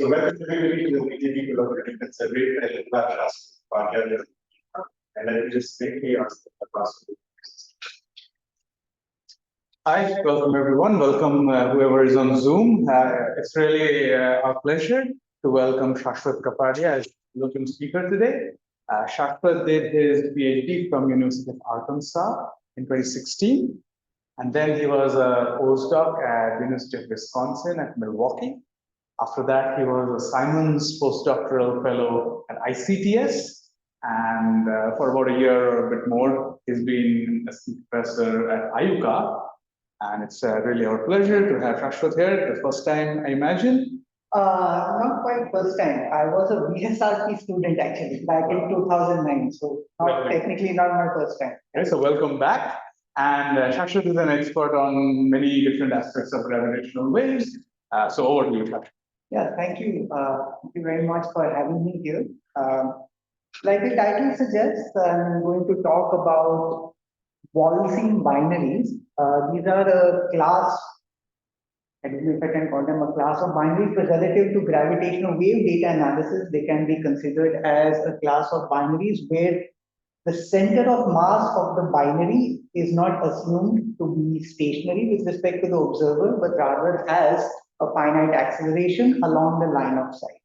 So welcome everybody to the GW170817 survey. I love Shasvath Kapadia, and I will just quickly ask the class. Hi, welcome everyone. Welcome whoever is on Zoom. It's really our pleasure to welcome Shasvath Kapadia as welcome speaker today. Shasvath did his PhD from University of Arkansas in 2016, and then he was a postdoc at University of Wisconsin at Milwaukee. After that, he was a Simons postdoctoral fellow at ICTS, and for about a year or a bit more, he's been assistant professor at IUCAA. And it's really our pleasure to have Shasvath here. The first time, I imagine. Not quite first time. I was a VSRP student actually back in 2009. So technically not my first time. Okay, so welcome back. And Shasvath is an expert on many different aspects of gravitational waves. So over to you, Shasvath. Yeah, thank you. Thank you very much for having me here. Like the title suggests, I'm going to talk about Waltzing binaries. These are a class, I don't know if I can call them a class of binaries, but relative to gravitational wave data analysis, they can be considered as a class of binaries where the center of mass of the binary is not assumed to be stationary with respect to the observer, but rather has a finite acceleration along the line of sight.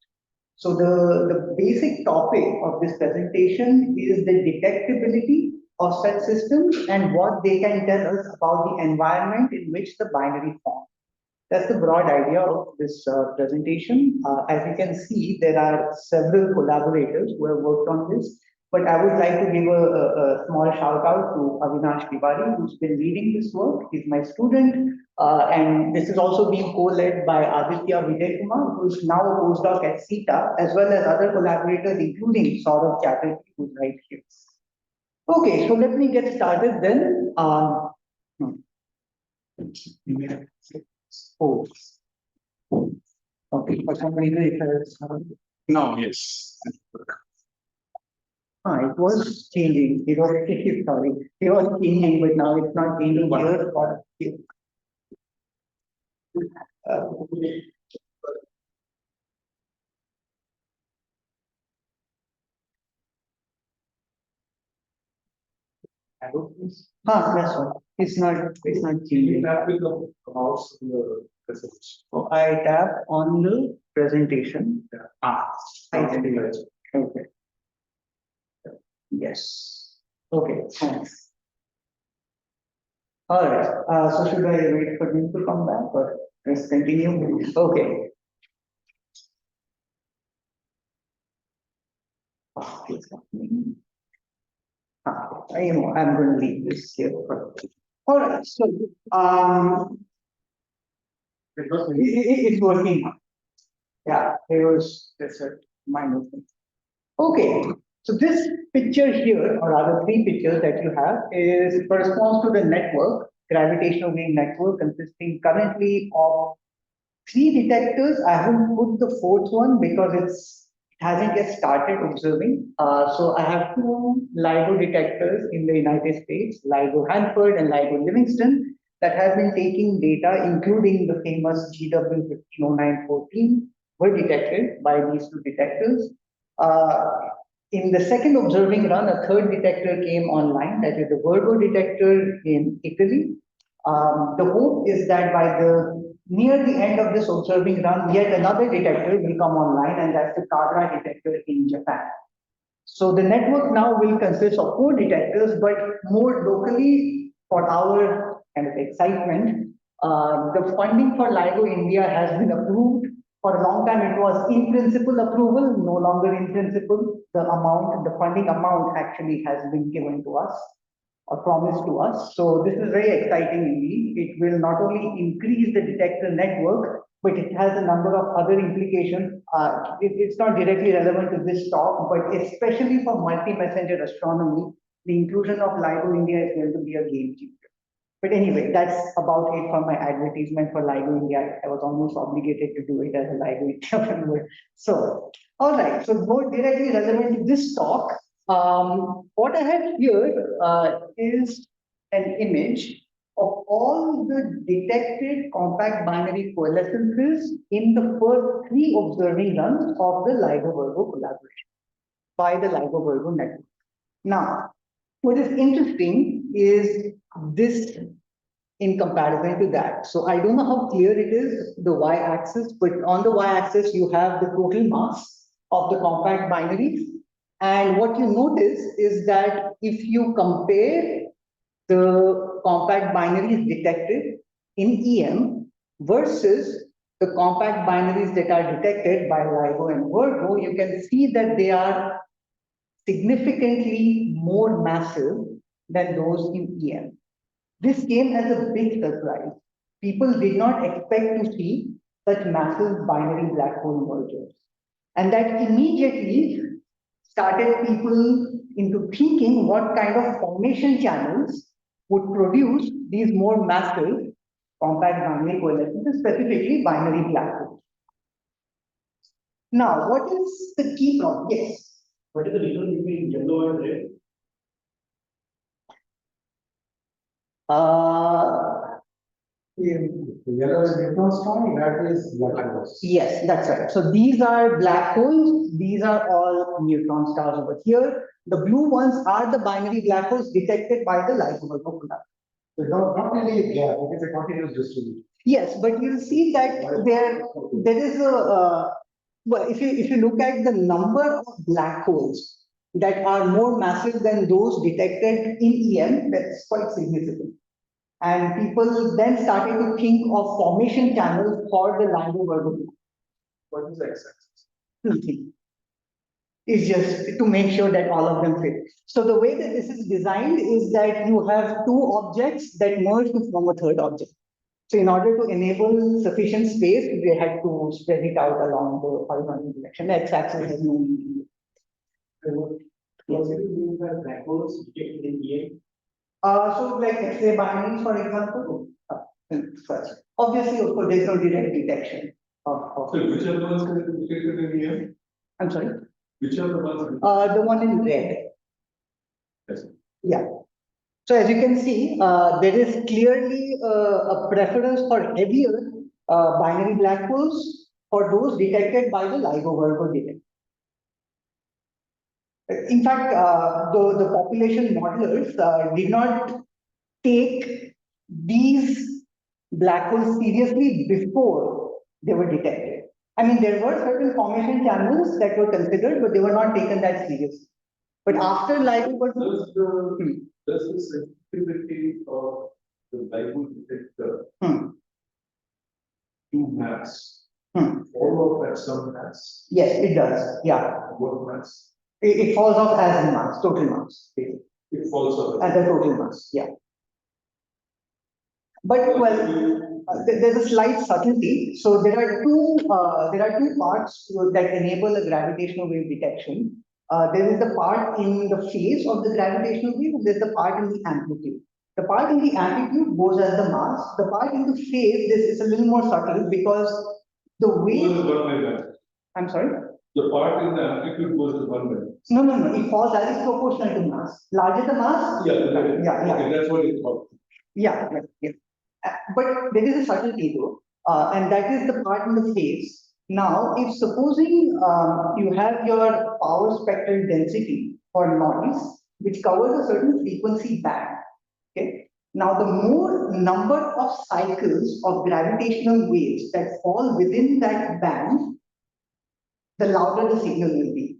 So the basic topic of this presentation is the detectability of such systems and what they can tell us about the environment in which the binary form. That's the broad idea of this presentation. As you can see, there are several collaborators who have worked on this, but I would like to give a small shout out to Avinash Tiwari, who's been leading this work. He's my student, and this is also being co-led by Aditya Vijay Kumar, who is now a postdoc at CETA, as well as other collaborators, including Saurabh Chatterjee, who's right here. Okay, so let me get started then. Okay, for some reason it has. No, yes. It was changing. It was sorry. It was changing, but now it's not changing here or here. That's right. It's not changing. So I tap on the presentation. I did it. Okay. Yes. Okay, thanks. All right. So should I wait for him to come back or let's continue? Okay. I'm going to leave this here. All right. So it's working. Yeah, it was that's a minor thing. Okay. So this picture here, or rather three pictures that you have, corresponds to the network, gravitational wave network, consisting currently of 3 detectors. I haven't put the 4th one because it hasn't yet started observing. So I have 2 LIGO detectors in the United States, LIGO Hanford and LIGO Livingston, that have been taking data, including the famous GW170817, were detected by these 2 detectors. In the second observing run, a 3rd detector came online, that is the Virgo detector in Italy. The hope is that by near the end of this observing run, yet another detector will come online, and that's the KAGRA detector in Japan. So the network now will consist of 4 detectors, but more locally, for our kind of excitement, the funding for LIGO India has been approved. For a long time, it was in principle approval, no longer in principle. The funding amount actually has been given to us, or promised to us. So this is very exciting indeed. It will not only increase the detector network, but it has a number of other implications. It's not directly relevant to this talk, but especially for multi-messenger astronomy, the inclusion of LIGO India is going to be a game changer. But anyway, that's about it for my advertisement for LIGO India. I was almost obligated to do it as a LIGO India member. So, all right. So more directly relevant to this talk, what I have here is an image of all the detected compact binary coalescences in the first 3 observing runs of the LIGO-Virgo collaboration by the LIGO-Virgo network. Now, what is interesting is this in comparison to that. So I don't know how clear it is, the y-axis, but on the y-axis, you have the total mass of the compact binaries. And what you notice is that if you compare the compact binaries detected in EM versus the compact binaries that are detected by LIGO and Virgo, you can see that they are significantly more massive than those in EM. This came as a big surprise. People did not expect to see such massive binary black hole mergers. And that immediately started people into thinking what kind of formation channels would produce these more massive compact binary coalescences, specifically binary black holes. Now, what is the key problem? Yes. What is the difference between yellow and red? Yellow is neutron star, red is black holes. Yes, that's right. So these are black holes. These are all neutron stars over here. The blue ones are the binary black holes detected by the LIGO-Virgo collaboration. So not really a gap, it is a continuous distribution. Yes, but you'll see that there is a well, if you look at the number of black holes that are more massive than those detected in EM, that's quite significant. And people then started to think of formation channels for the LIGO-Virgo. What is the x-axis? Nothing. It's just to make sure that all of them fit. So the way that this is designed is that you have 2 objects that merge to form a third object. So in order to enable sufficient space, we had to spread it out along the horizontal direction. The x-axis has no meaning. Yes, it means that black holes detected in EM. So like X-ray binaries, for example, first. Obviously, of course, there's no direct detection of. So which are the ones that are detected in EM? I'm sorry. Which are the ones? The one in red. Yes. Yeah. So as you can see, there is clearly a preference for heavier binary black holes for those detected by the LIGO-Virgo detector. In fact, the population modelers did not take these black holes seriously before they were detected. I mean, there were certain formation channels that were considered, but they were not taken that seriously. But after LIGO-Virgo, Does the sensitivity of the LIGO detector to mass follow up at some mass? yes, it does. Yeah, What mass? it falls off as the mass, total mass, It falls off. as the total mass. Yeah. But well, there's a slight subtlety. So there are two parts that enable a gravitational wave detection. There is the part in the phase of the gravitational wave, and there's the part in the amplitude. The part in the amplitude goes as the mass. The part in the phase, this is a little more subtle because the wave. I'm sorry. The part in the amplitude goes as 1 by. No. It falls as is proportional to mass. Larger the mass. Yeah. Yeah. Okay, that's what it's called. Yeah. But there is a subtlety though, and that is the part in the phase. Now, if supposing you have your power spectral density for noise, which covers a certain frequency band, okay? Now, the more number of cycles of gravitational waves that fall within that band, the louder the signal will be.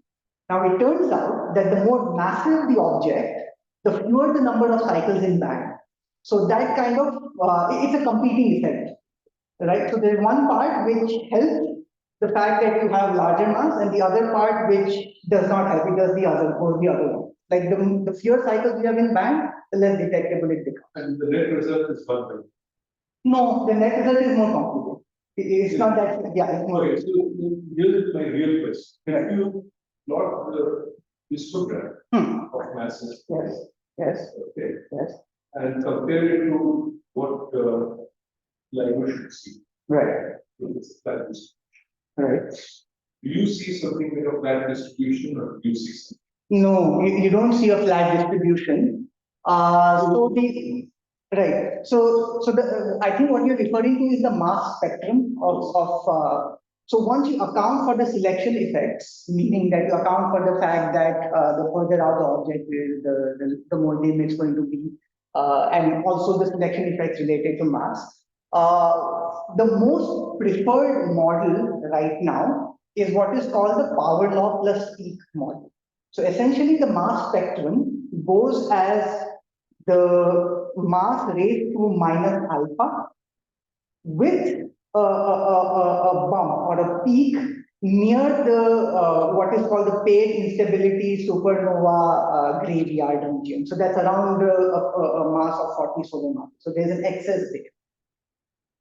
Now, it turns out that the more massive the object, the fewer the number of cycles in band. So that kind of, it's a competing effect, right? So there's one part which helps the fact that you have larger mass, and the other part which does not help, it does the other, or the other one. Like the fewer cycles you have in band, the less detectable it becomes. And the net result is 1 by. No, the net result is more complicated. It's not that, yeah, it's more. Okay, so here's my real question. If you plot the histogram of masses. Yes. Okay. Yes. And compare it to what LIGO should see. Right. It's flat distribution. Right. Do you see something like a flat distribution, or do you see something? No, you don't see a flat distribution. So Right. So I think what you're referring to is the mass spectrum of so once you account for the selection effects, meaning that you account for the fact that the further out the object is, the more dim it's going to be, and also the selection effects related to mass. The most preferred model right now is what is called the power law plus peak model. So essentially, the mass spectrum goes as the mass raised to minus alpha with a bump or a peak near the what is called the pale instability supernova graveyard region. So that's around a mass of 40 solar masses. So there's an excess there.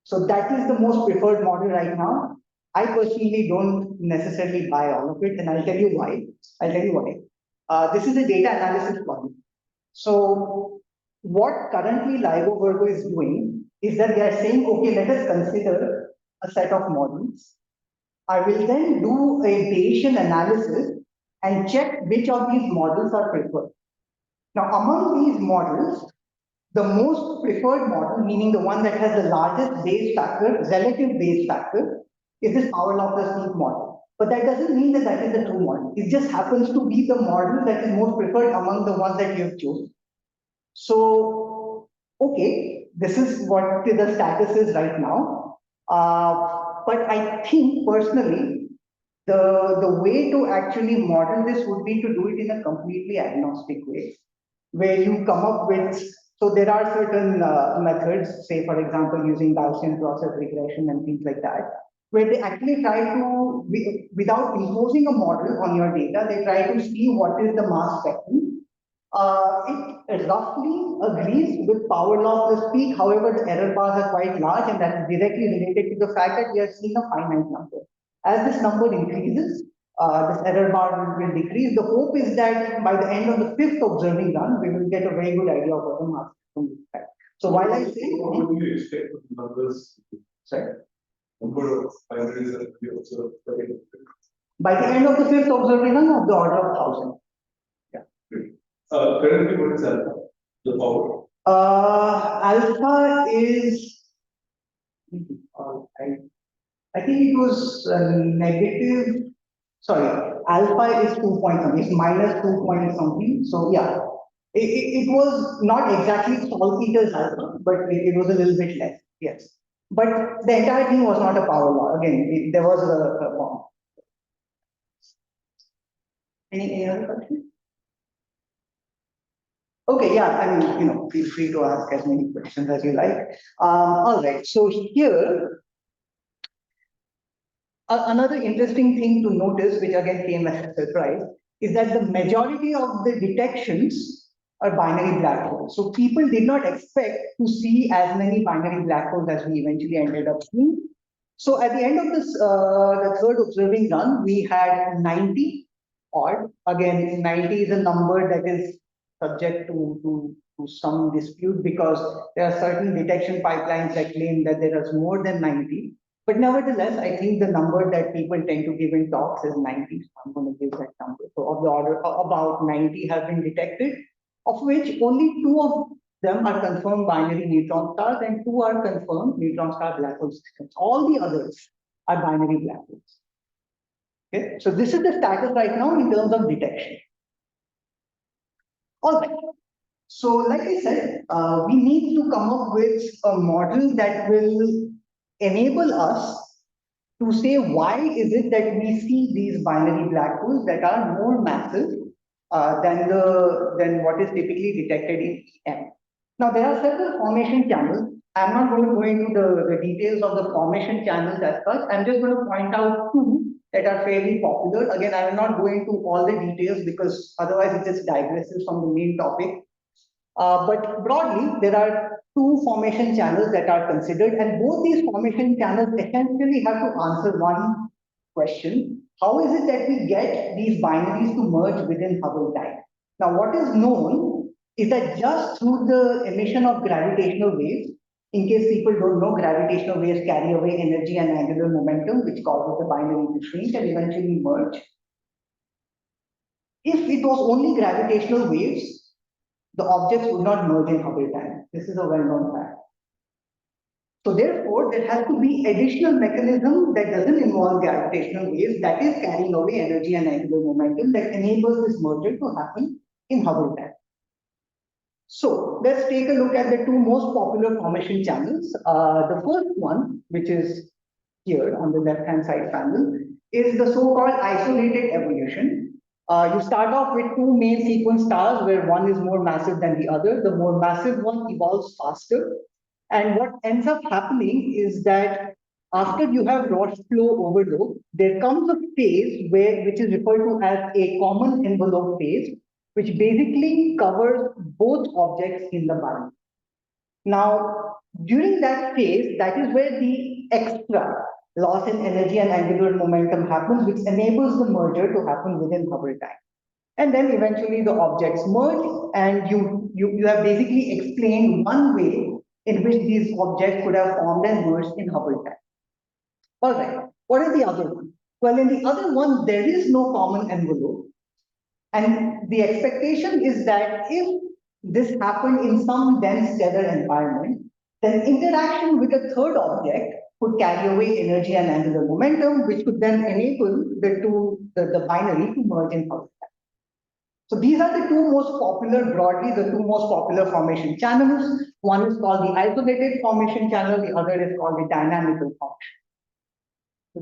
So that is the most preferred model right now. I personally don't necessarily buy all of it, and I'll tell you why. This is a data analysis problem. So what currently LIGO-Virgo is doing is that they are saying, okay, let us consider a set of models. I will then do a Bayesian analysis and check which of these models are preferred. Now, among these models, the most preferred model, meaning the one that has the largest base factor, relative base factor, is this power law plus peak model. But that doesn't mean that that is the true model. It just happens to be the model that is most preferred among the ones that you have chosen. So, okay, this is what the status is right now. But I think personally, the way to actually model this would be to do it in a completely agnostic way, where you come up with, so there are certain methods, say for example, using Gaussian process regression and things like that, where they actually try to, without imposing a model on your data, they try to see what is the mass spectrum. It roughly agrees with power law plus peak. However, the error bars are quite large, and that is directly related to the fact that we are seeing a finite number. As this number increases, this error bar will decrease. The hope is that by the end of the 5th observing run, we will get a very good idea of what the mass spectrum looks like. So while I say, what do you expect from the numbers? Sorry, Number of binaries that we observed. by the end of the 5th observing run, of the order of 1,000. Currently, what is alpha? The power? Alpha is, I think it was negative, sorry, alpha is 2 point something, it's minus 2 point something. So yeah, it was not exactly saltpeter's alpha, but it was a little bit less, yes. But the entire thing was not a power law. Again, there was a form. Any other questions? Okay, yeah, I mean, feel free to ask as many questions as you like. All right, so here, another interesting thing to notice, which again came as a surprise, is that the majority of the detections are binary black holes. So people did not expect to see as many binary black holes as we eventually ended up seeing. So at the end of this, the third observing run, we had 90 odd. Again, 90 is a number that is subject to some dispute because there are certain detection pipelines that claim that there is more than 90. But nevertheless, I think the number that people tend to give in talks is 90. So I'm going to give that number. So of the order, about 90 have been detected, of which only 2 of them are confirmed binary neutron stars and 2 are confirmed neutron star black hole systems. All the others are binary black holes. Okay, so this is the status right now in terms of detection. All right. So, like I said, we need to come up with a model that will enable us to say why is it that we see these binary black holes that are more massive than what is typically detected in EM. Now, there are several formation channels. I'm not going to go into the details of the formation channels as such. I'm just going to point out 2 that are fairly popular. Again, I will not go into all the details because otherwise it just digresses from the main topic. But broadly, there are 2 formation channels that are considered, and both these formation channels essentially have to answer one question. How is it that we get these binaries to merge within Hubble time? Now, what is known is that just through the emission of gravitational waves, in case people don't know, gravitational waves carry away energy and angular momentum, which causes the binary to shrink and eventually merge. If it was only gravitational waves, the objects would not merge in Hubble time. This is a well-known fact. So therefore, there has to be additional mechanism that doesn't involve gravitational waves, that is carrying away energy and angular momentum, that enables this merger to happen in Hubble time. So let's take a look at the two most popular formation channels. The first one, which is here on the left-hand side panel, is the so-called isolated evolution. You start off with two main sequence stars where one is more massive than the other. The more massive one evolves faster. And what ends up happening is that after you have Roche flow overload, there comes a phase which is referred to as a common envelope phase, which basically covers both objects in the binary. Now, during that phase, that is where the extra loss in energy and angular momentum happens, which enables the merger to happen within Hubble time. And then eventually the objects merge, and you have basically explained one way in which these objects could have formed and merged in Hubble time. All right, what is the other one? Well, in the other one, there is no common envelope. And the expectation is that if this happened in some dense stellar environment, then interaction with a third object could carry away energy and angular momentum, which could then enable the binary to merge in Hubble time. So these are the two most popular, broadly, the two most popular formation channels. One is called the isolated formation channel, the other is called the dynamical formation.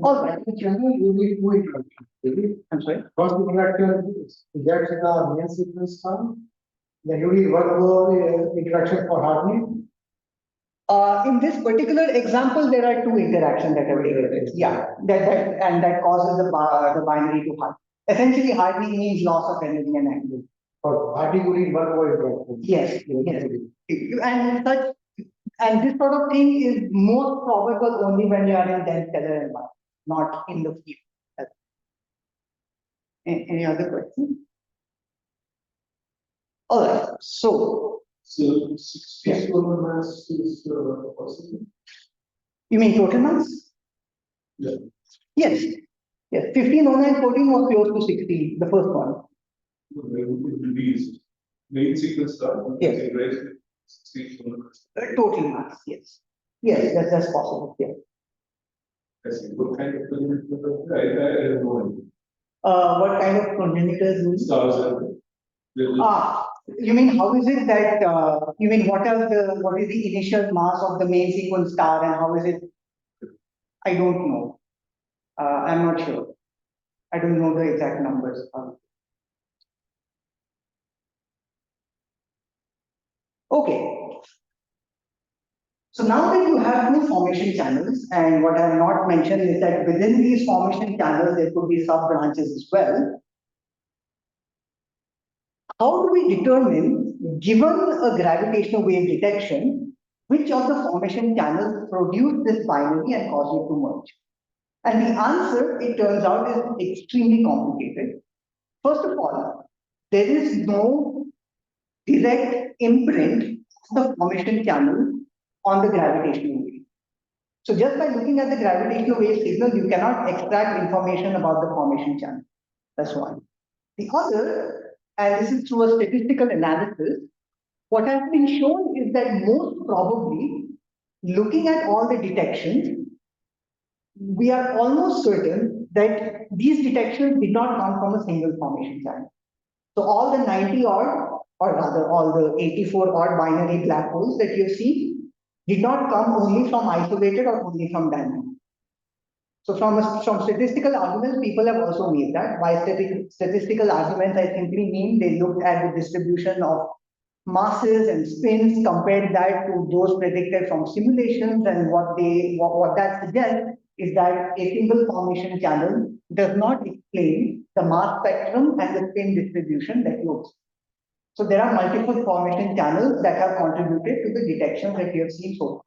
All right. The channel you need two interactions. I'm sorry. First interaction is that's the main sequence sum. Then you need Virgo interaction for hardening. In this particular example, there are two interactions that are taken place. Yeah, that causes the binary to harden. Essentially, hardening means loss of energy and angular. For hardening you need Virgo interaction. Yes, yes. And this sort of thing is most probable only when you are in dense stellar environment, not in the field. Any other questions? All right, so 60 solar mass is possible. you mean total mass? Yeah. Yes. Yes, 150914 was close to 60, the first one. These main sequence star. Yes. 60 solar mass. Total mass, yes. Yes, that's possible, yeah. I see. What kind of I don't know. What kind of progenitors mean? Stars are You mean how is it that, you mean what is the initial mass of the main sequence star and how is it? I don't know. I'm not sure. I don't know the exact numbers. Okay. So now that you have two formation channels, and what I have not mentioned is that within these formation channels, there could be sub branches as well. How do we determine, given a gravitational wave detection, which of the formation channels produce this binary and cause it to merge? And the answer, it turns out, is extremely complicated. First of all, there is no direct imprint of the formation channel on the gravitational wave. So just by looking at the gravitational wave signal, you cannot extract information about the formation channel. That's one. The other, and this is through a statistical analysis, what has been shown is that most probably, looking at all the detections, we are almost certain that these detections did not come from a single formation channel. So all the 90 odd, or rather all the 84 odd binary black holes that you see did not come only from isolated or only from dynamic. So from statistical arguments, people have also made that. By statistical arguments, I simply mean they looked at the distribution of masses and spins, compared that to those predicted from simulations, and what that suggests is that a single formation channel does not explain the mass spectrum and the spin distribution that you observe. So there are multiple formation channels that have contributed to the detections that you have seen so far.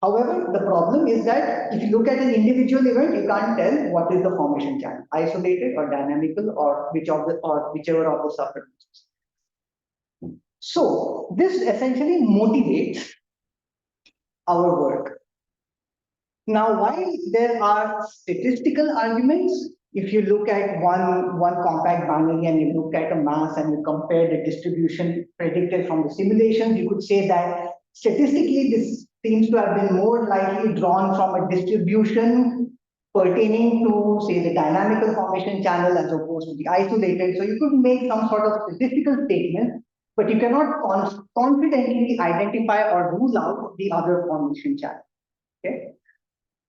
However, the problem is that if you look at an individual event, you can't tell what is the formation channel, isolated or dynamical, or whichever of the subparameters. So this essentially motivates our work. Now, while there are statistical arguments, if you look at one compact binary and you look at a mass and you compare the distribution predicted from the simulations, you could say that statistically this seems to have been more likely drawn from a distribution pertaining to, say, the dynamical formation channel as opposed to the isolated. So you could make some sort of statistical statement, but you cannot confidently identify or rule out the other formation channel. Okay.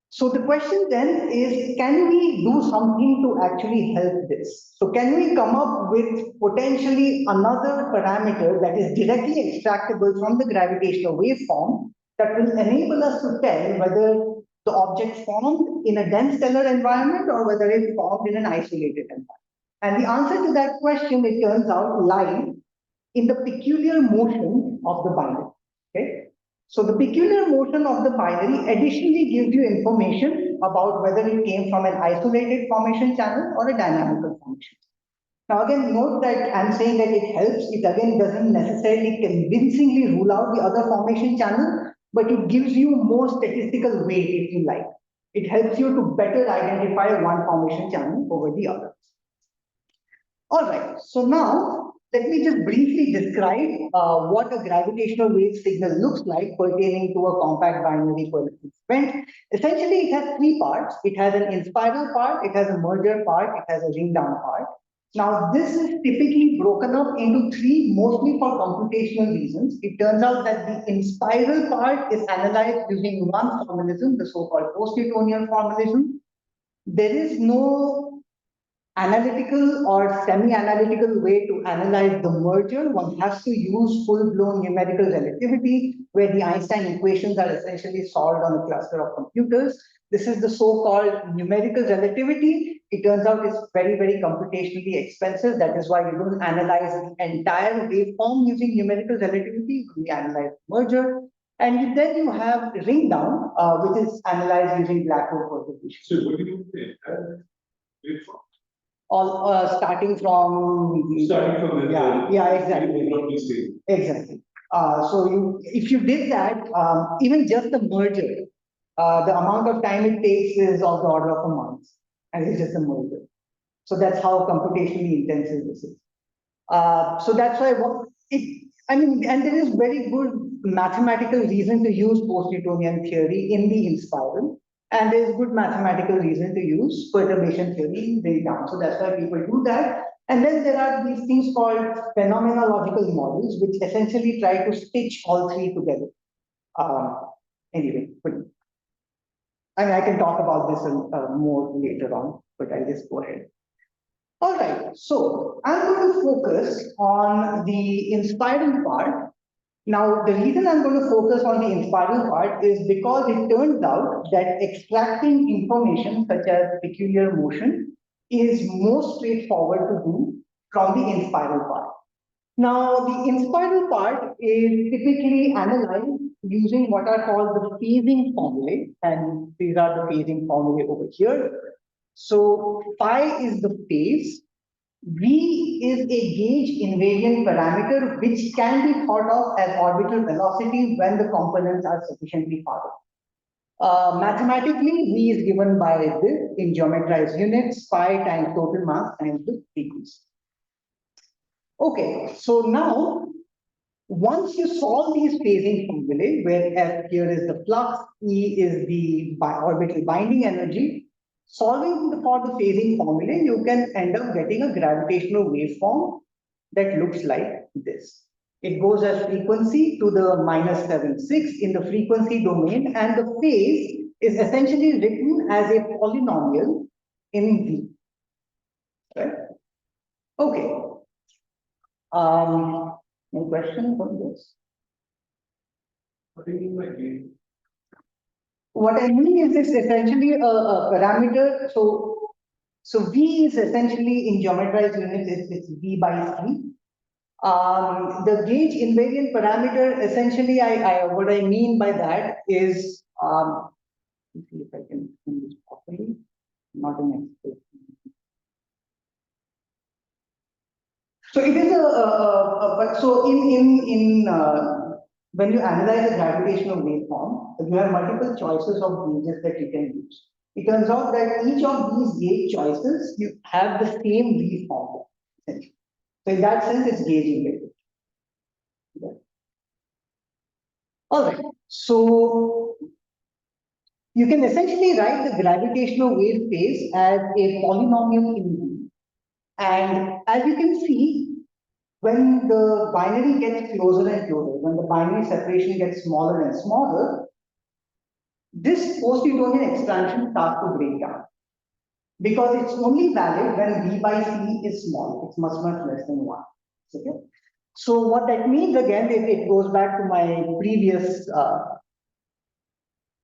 So the question then is, can we do something to actually help this? So can we come up with potentially another parameter that is directly extractable from the gravitational waveform that will enable us to tell whether the object formed in a dense stellar environment or whether it formed in an isolated environment? And the answer to that question, it turns out, lies in the peculiar motion of the binary. Okay. So the peculiar motion of the binary additionally gives you information about whether it came from an isolated formation channel or a dynamical formation. Now again, note that I'm saying that it helps. It again doesn't necessarily convincingly rule out the other formation channel, but it gives you more statistical weight if you like. It helps you to better identify one formation channel over the other. All right, so now let me just briefly describe what a gravitational wave signal looks like pertaining to a compact binary coalescence event. Essentially, it has three parts. It has an inspiral part, it has a merger part, it has a ring down part. Now, this is typically broken up into three, mostly for computational reasons. It turns out that the inspiral part is analyzed using one formalism, the so-called post-Newtonian formalism. There is no analytical or semi-analytical way to analyze the merger. One has to use full-blown numerical relativity, where the Einstein equations are essentially solved on a cluster of computers. This is the so-called numerical relativity. It turns out it's very, very computationally expensive. That is why you don't analyze the entire waveform using numerical relativity. You analyze merger. And then you have ring down, which is analyzed using black hole perturbation. So what do you think? Waveform? All starting from exactly. So if you did that, even just the merger, the amount of time it takes is of the order of a month, and it's just a merger. So that's how computationally intensive this is. So that's why and there is very good mathematical reason to use post-Newtonian theory in the inspiral. And there's good mathematical reason to use perturbation theory in ring down. So that's why people do that. And then there are these things called phenomenological models, which essentially try to stitch all three together. Anyway, I can talk about this more later on, but I'll just go ahead. All right, so I'm going to focus on the inspiral part. Now, the reason I'm going to focus on the inspiral part is because it turns out that extracting information such as peculiar motion is most straightforward to do from the inspiral part. Now, the inspiral part is typically analyzed using what are called the phasing formulae, and these are the phasing formulae over here. So, phi is the phase. V is a gauge invariant parameter which can be thought of as orbital velocity when the components are sufficiently far away. Mathematically, V is given by this in geometrized units, phi times total mass times the frequency. Okay, so now, once you solve these phasing formulae, where F here is the flux, E is the orbital binding energy, solving for the phasing formula, you can end up getting a gravitational waveform that looks like this. It goes as frequency to the -76 in the frequency domain, and the phase is essentially written as a polynomial in V. Right? Okay. Any question on this? What do you mean by gain? What I mean is it's essentially a parameter. So V is essentially in geometrized units, it's V by C. The gauge invariant parameter, essentially, what I mean by that is, let me see if I can do this properly. Not an expert. So it is when you analyze a gravitational waveform, you have multiple choices of gauges that you can use. it turns out that each of these gauge choices, you have the same waveform. Essentially. So in that sense, it's gauging it. Yeah. All right. So you can essentially write the gravitational wave phase as a polynomial in V. And as you can see, when the binary gets closer and closer, when the binary separation gets smaller and smaller, this post-Newtonian expansion starts to break down. Because it's only valid when V by C is small. It's much, much less than 1. Okay? So what that means, again, it goes back to my previous...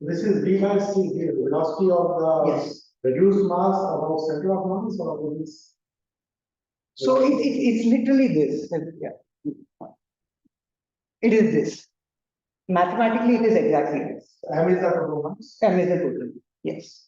This is V by C, the velocity of the yes. reduced mass above center of mass, or this? So it's literally this. Yeah. It is this. Mathematically, it is exactly this. M is the total mass. M is the total. Yes.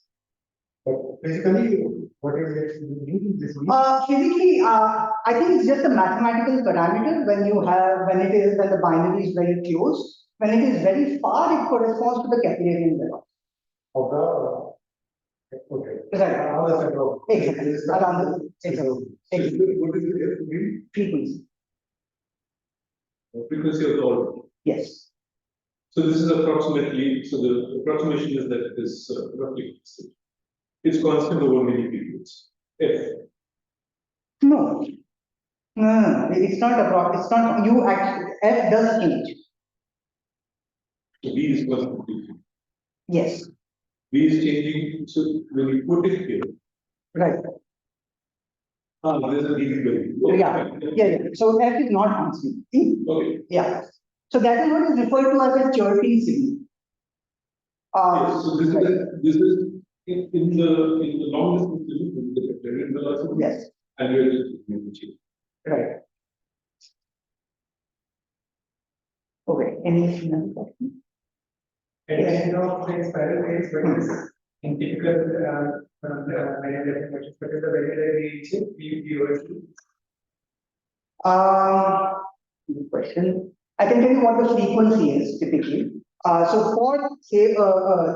But physically, what is it mean? This means? Physically, I think it's just a mathematical parameter when the binary is very close. When it is very far, it corresponds to the Keplerian velocity. Of the, okay. Right. Around the center of. Exactly. Around the exactly. Exactly. What is the Frequency. frequency of the order? Yes. So this is approximately, so the approximation is that it is roughly constant. It's constant over many periods. F. No. No. It's not a it's not you actually F does change. So V is constant. Yes. V is changing. So when you put it here, Right. there's a DECIGO. Yeah. So F is not constant. Okay. Yeah. So that is what is referred to as a chirping signal. Yes, so this is in the long distance region, the Keplerian velocity. Yes. And we are just change. Right. Okay. Any other question? Yes. Spiral phase, but is in typical what is the very Good question. I can tell you what the frequency is typically. So for say a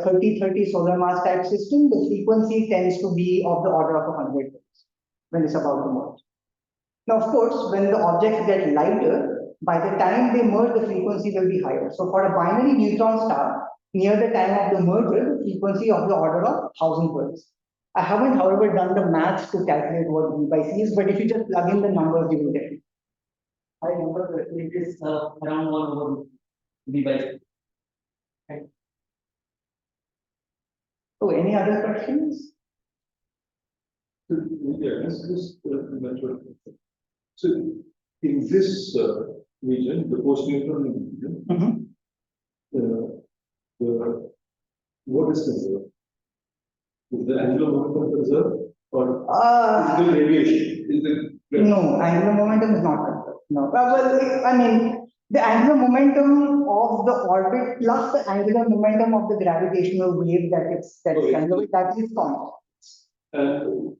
30-30 solar mass type system, the frequency tends to be of the order of 100 when it's about to merge. Now, of course, when the objects get lighter, by the time they merge, the frequency will be higher. So for a binary neutron star, near the time of the merger, the frequency of the order of 1000 Hz. I haven't, however, done the maths to calculate what V by C is, but if you just plug in the numbers, you will get it. I remember it is around 1 over V by C. Right. So, any other questions? Yeah, this is natural. So in this region, the post-neutron region, what is conserved? Is the angular momentum conserved, or is the radiation? Is the no, angular momentum is not conserved. No. Well, I mean, the angular momentum of the orbit plus the angular momentum of the gravitational wave that is constant. And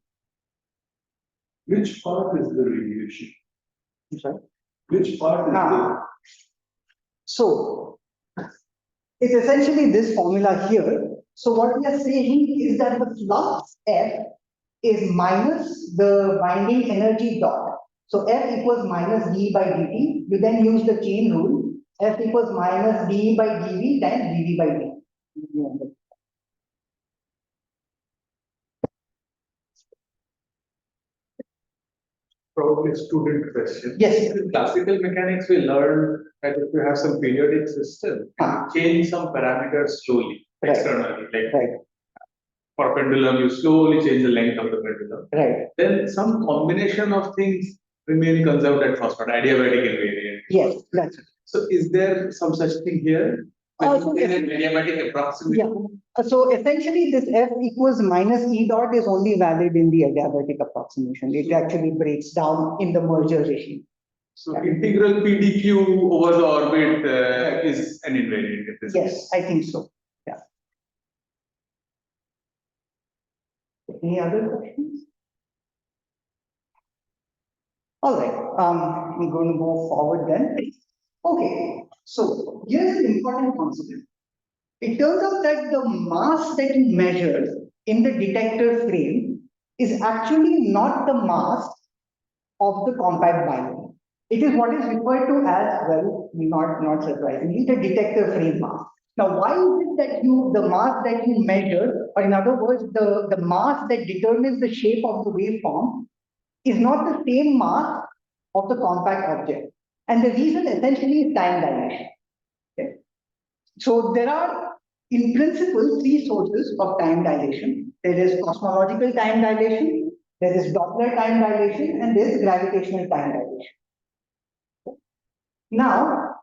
which part is the radiation? Sorry? Which part is So, it's essentially this formula here. So what we are saying is that the flux F is minus the binding energy dot. So F equals minus d by dt. You then use the chain rule. F equals minus d by dv times dv by dt. probably a student question? Yes. In classical mechanics, we learned that if you have some periodic system, you change some parameters slowly, Right. externally. Like Right. for pendulum, you slowly change the length of the pendulum. Right. Then some combination of things remain conserved at first, but adiabatic invariant. Yes, that's it. So is there some such thing here? So In an adiabatic approximation? Yeah. So essentially, this F equals minus E dot is only valid in the adiabatic approximation. It actually breaks down in the merger regime. So integral PdQ over the orbit is an invariant. In this Yes, case. I think so. Yeah. Any other questions? All right. I'm going to go forward then. Okay. So here's an important concept. It turns out that the mass that you measure in the detector frame is actually not the mass of the compact binary. It is what is referred to as, well, not surprisingly, the detector frame mass. Now, why is it that the mass that you measure, or in other words, the mass that determines the shape of the waveform is not the same mass of the compact object? And the reason essentially is time dilation. Okay? So there are, in principle, three sources of time dilation. There is cosmological time dilation, there is Doppler time dilation, and there is gravitational time dilation. Now,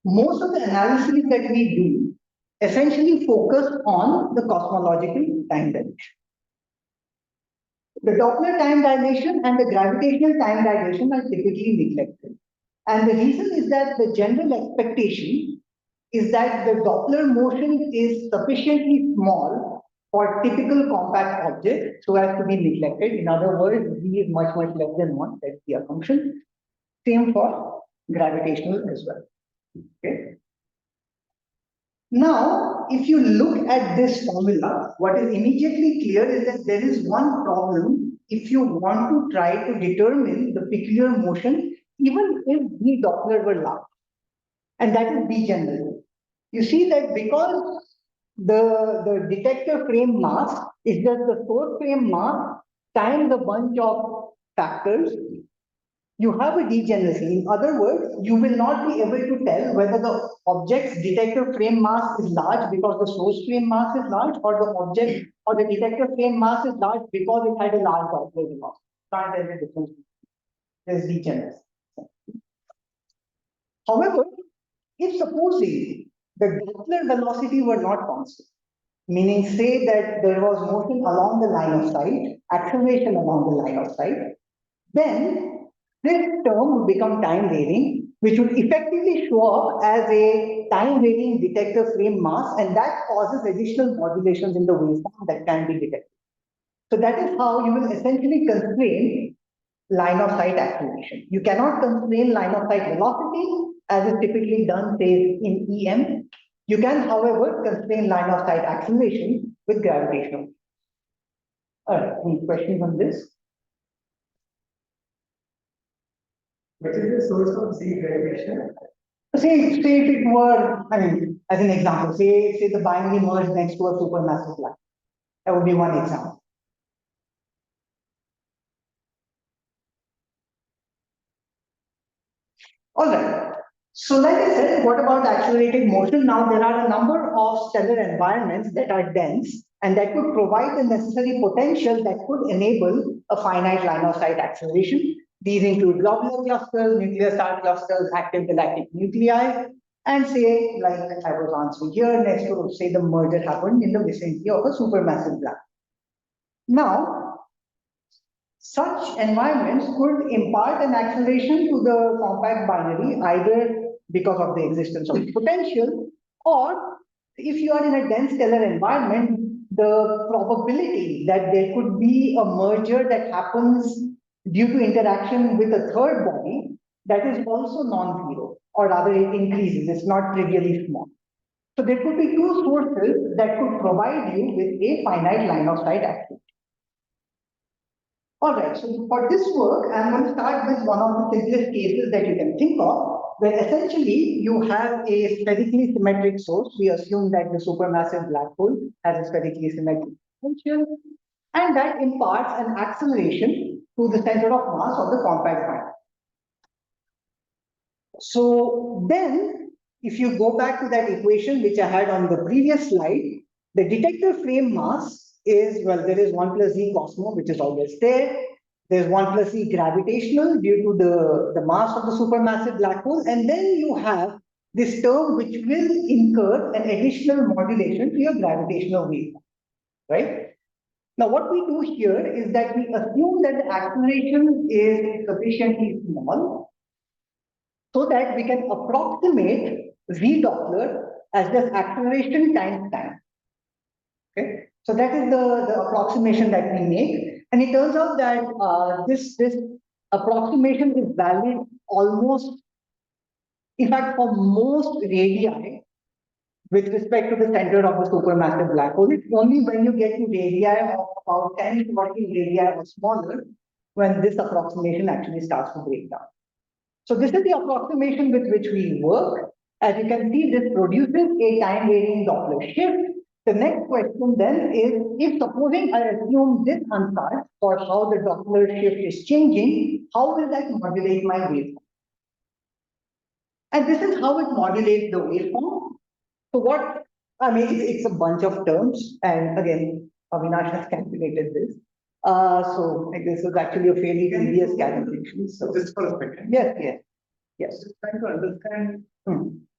most of the analyses that we do essentially focus on the cosmological time dilation. The Doppler time dilation and the gravitational time dilation are typically neglected. And the reason is that the general expectation is that the Doppler motion is sufficiently small for typical compact objects so as to be neglected. In other words, V is much less than 1, that's the assumption. Same for gravitational as well. Okay. Now, if you look at this formula, what is immediately clear is that there is one problem if you want to try to determine the peculiar motion, even if the Doppler were large, and that is B general. You see that because the detector frame mass is just the source frame mass times a bunch of factors, you have a degeneracy. In other words, you will not be able to tell whether the object's detector frame mass is large because the source frame mass is large, or the object or the detector frame mass is large because it had a large Doppler mass. Can't tell the difference. There's degeneracy. However, if supposing the Doppler velocity were not constant, meaning say that there was motion along the line of sight, acceleration along the line of sight, then this term would become time varying, which would effectively show up as a time varying detector frame mass, and that causes additional modulations in the waveform that can be detected. So that is how you will essentially constrain line of sight acceleration. You cannot constrain line of sight velocity as is typically done, say, in EM. You can, however, constrain line of sight acceleration with gravitational. All right, any questions on this? What is the source of Z gravitation? Say if it were, I mean, as an example, say the binary merged next to a supermassive black. That would be one example. All right. So like I said, what about accelerated motion? Now there are a number of stellar environments that are dense and that could provide the necessary potential that could enable a finite line of sight acceleration. These include globular clusters, nuclear star clusters, active galactic nuclei, and say, like I was answering here, next to say the merger happened in the vicinity of a supermassive black. Now, such environments could impart an acceleration to the compact binary either because of the existence of potential, or if you are in a dense stellar environment, the probability that there could be a merger that happens due to interaction with a third body, that is also non-zero, or rather it increases, it's not trivially small. So there could be two sources that could provide you with a finite line of sight acceleration. All right, so for this work, I'm going to start with one of the simplest cases that you can think of, where essentially you have a spherically symmetric source. We assume that the supermassive black hole has a spherically symmetric potential, and that imparts an acceleration to the center of mass of the compact binary. So then, if you go back to that equation which I had on the previous slide, the detector frame mass is, well, there is 1 plus Z cosmo, which is always there. There's 1 plus Z gravitational due to the mass of the supermassive black hole. And then you have this term which will incur an additional modulation to your gravitational wave, right? Now, what we do here is that we assume that the acceleration is sufficiently small so that we can approximate V Doppler as the acceleration times time. Okay, so that is the approximation that we make, and it turns out that this approximation is valid almost, in fact, for most radii with respect to the center of the supermassive black hole. It's only when you get to radii of about 10 to 40 radii or smaller when this approximation actually starts to break down. So this is the approximation with which we work. As you can see, this produces a time varying Doppler shift. The next question then is, if supposing I assume this answer for how the Doppler shift is changing, how will that modulate my waveform? And this is how it modulates the waveform. So what, I mean, it's a bunch of terms, and again, Avinash has calculated this. So like, this is actually a fairly tedious calculation. So Just for a second. yes, yes. Just trying to understand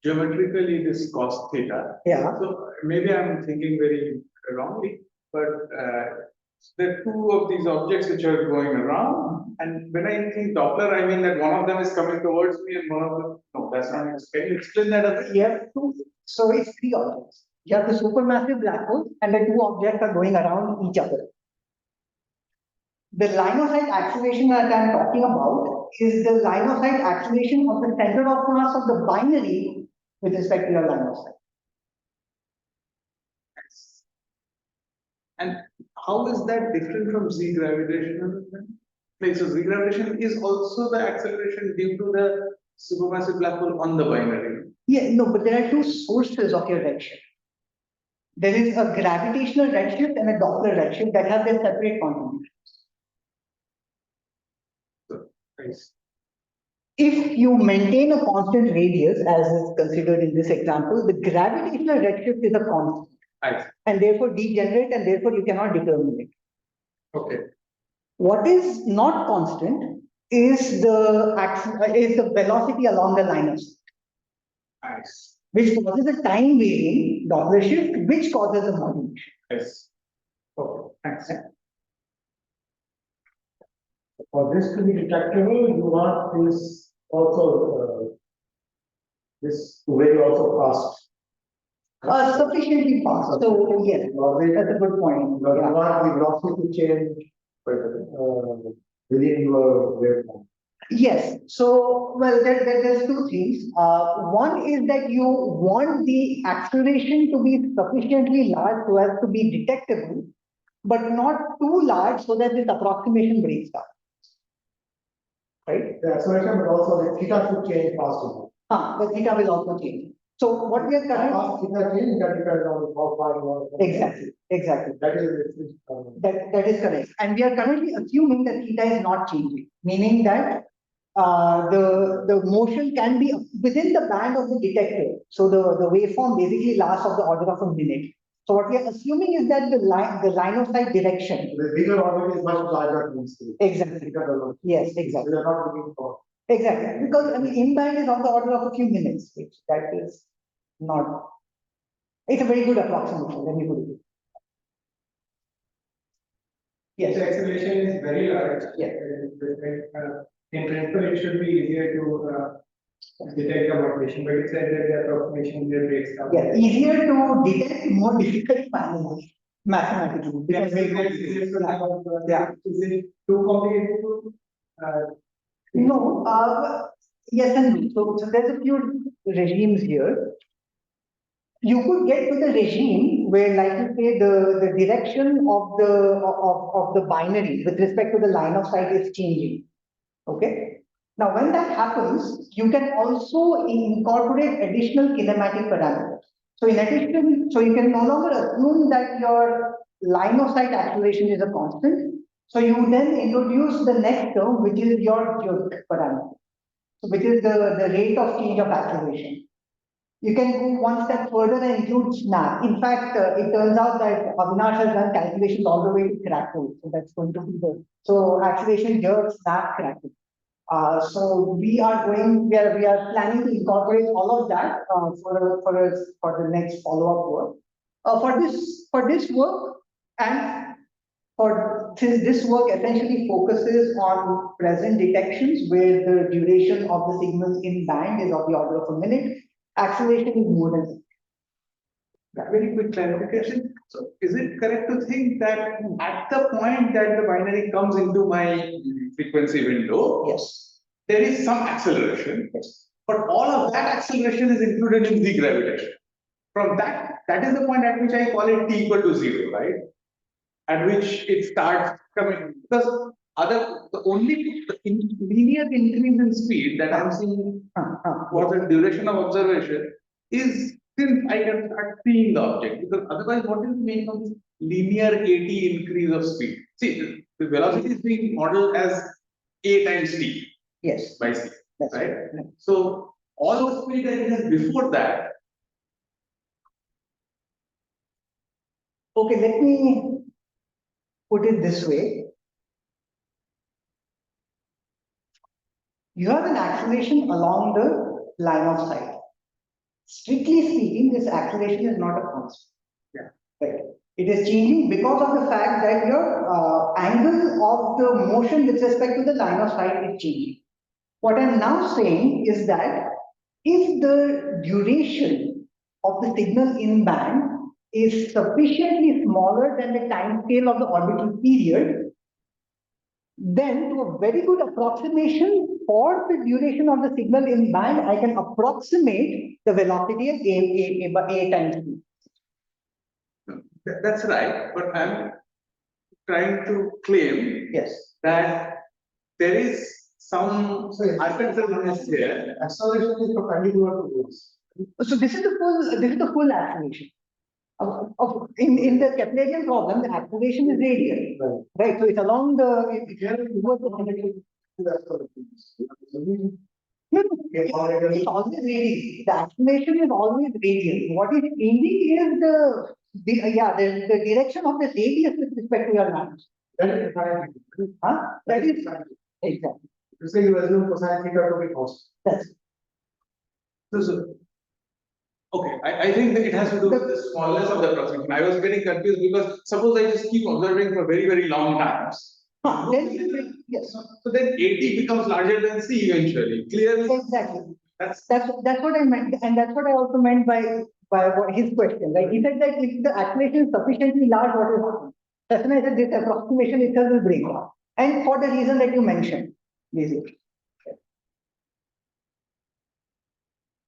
geometrically this cos theta. Yeah. So maybe I'm thinking very wrongly, but there are two of these objects which are going around, and when I think Doppler, I mean that one of them is coming towards me and one of them, no, that's not. Can you explain that a bit? You have two, so it's three objects. You have the supermassive black hole, and the two objects are going around each other. The line of sight acceleration that I'm talking about is the line of sight acceleration of the center of mass of the binary with respect to your line of sight. And how is that different from Z gravitational? Like, so Z gravitational is also the acceleration due to the supermassive black hole on the binary. Yeah, no, but there are two sources of your redshift. There is a gravitational redshift and a Doppler redshift that have their separate contributions. If you maintain a constant radius, as is considered in this example, the gravitational redshift is a constant. And therefore degenerate, and therefore you cannot determine it. Okay. What is not constant is the velocity along the line of sight, which causes a time varying Doppler shift, which causes a modulation. Yes. Okay. Thanks. For this to be detectable, you want this also, this to vary also fast. Sufficiently fast. So yes, that's a good point. You want the velocity to change within your waveform. Yes. So, well, there's two things. One is that you want the acceleration to be sufficiently large so as to be detectable, but not too large so that this approximation breaks down. Right? The acceleration, but also the theta should change fast enough. The theta will also change. So what we are currently Fast theta change, that depends on how far you are. exactly. That is That is correct. And we are currently assuming that theta is not changing, meaning that the motion can be within the band of the detector. So the waveform basically lasts of the order of a minute. So what we are assuming is that the line of sight direction. the bigger orbit is much larger than this. Exactly. Yes, exactly. We are not looking for. Exactly. Because I mean, in band is of the order of a few minutes, which that is not. It's a very good approximation. Let me put it. Yes. The acceleration is very large. Yeah. In principle, it should be easier to detect the modulation, but it said that the approximation there breaks down. Yeah, easier to detect, more difficult mathematically. Because is it too complicated to? No, yes and no. So there's a few regimes here. You could get to the regime where, like you say, the direction of the binary with respect to the line of sight is changing. Okay. Now, when that happens, you can also incorporate additional kinematic parameters. So in addition, so you can no longer assume that your line of sight acceleration is a constant. So you then introduce the next term, which is your jerk parameter, so which is the rate of change of acceleration. You can go one step further and include snap. In fact, it turns out that Avinash has done calculations all the way to crackle. So that's going to be so acceleration, jerk, snap, crackle. So we are planning to incorporate all of that for the next follow-up work. For this work, and since this work essentially focuses on present detections where the duration of the signals in band is of the order of a minute, acceleration is more than. Very quick clarification. So is it correct to think that at the point that the binary comes into my frequency window, Yes, there is some acceleration, but all of that acceleration is included in Z gravitation? from that is the point at which I call it t equal to 0, right? At which it starts coming, because the only linear increase in speed that I'm seeing for the duration of observation is since I can start seeing the object, because otherwise what is the meaning of this linear AT increase of speed? See, the velocity is being modeled as a times t. Yes. By c, That's right? right. So all the speed that is before that. Okay, let me put it this way. You have an acceleration along the line of sight. Strictly speaking, this acceleration is not a constant. Yeah. Right. It is changing because of the fact that your angle of the motion with respect to the line of sight is changing. What I'm now saying is that if the duration of the signal in band is sufficiently smaller than the time scale of the orbital period, then to a very good approximation for the duration of the signal in band, I can approximate the velocity at a times t. That's right, but I'm trying to claim Yes. that there is some arbitrariness here. Acceleration is perpendicular to this. So this is the full acceleration. In the Keplerian problem, the acceleration is radial. Right. So it's along the No, it's always radial. The acceleration is always radial. What is changing is the direction of the radius with respect to your lines. That is right. Huh? That is exactly. You say you assume cosine theta to be constant. That's Okay, I think that it has to do with the smallness of the approximation. I was getting confused because suppose I just keep observing for very, very long times. yes. So then AT becomes larger than C eventually. Clearly. Exactly. That's what I meant, and that's what I also meant by what his question. Right? He said that if the acceleration is sufficiently large, what will happen? That's when I said this approximation itself will break off, and for the reason that you mentioned, basically.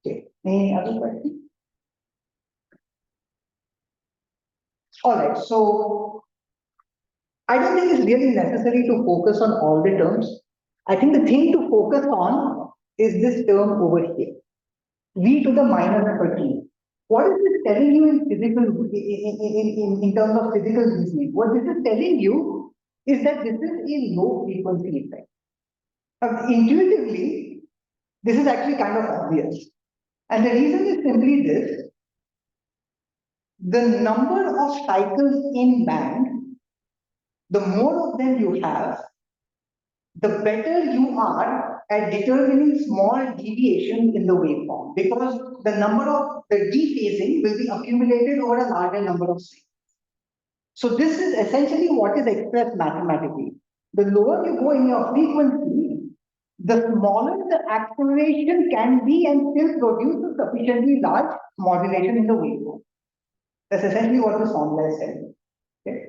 Okay. Any other question? All right. So I don't think it's really necessary to focus on all the terms. I think the thing to focus on is this term over here, v to the minus 13. What is this telling you in physical, in terms of physical reasoning? What this is telling you is that this is a low frequency effect. Intuitively, this is actually kind of obvious. And the reason is simply this: the number of cycles in band, the more of them you have, the better you are at determining small deviations in the waveform, because the number of the dephasing will be accumulated over a larger number of cycles. So this is essentially what is expressed mathematically. The lower you go in your frequency, the smaller the acceleration can be and still produce a sufficiently large modulation in the waveform. That's essentially what the formula is saying. Okay.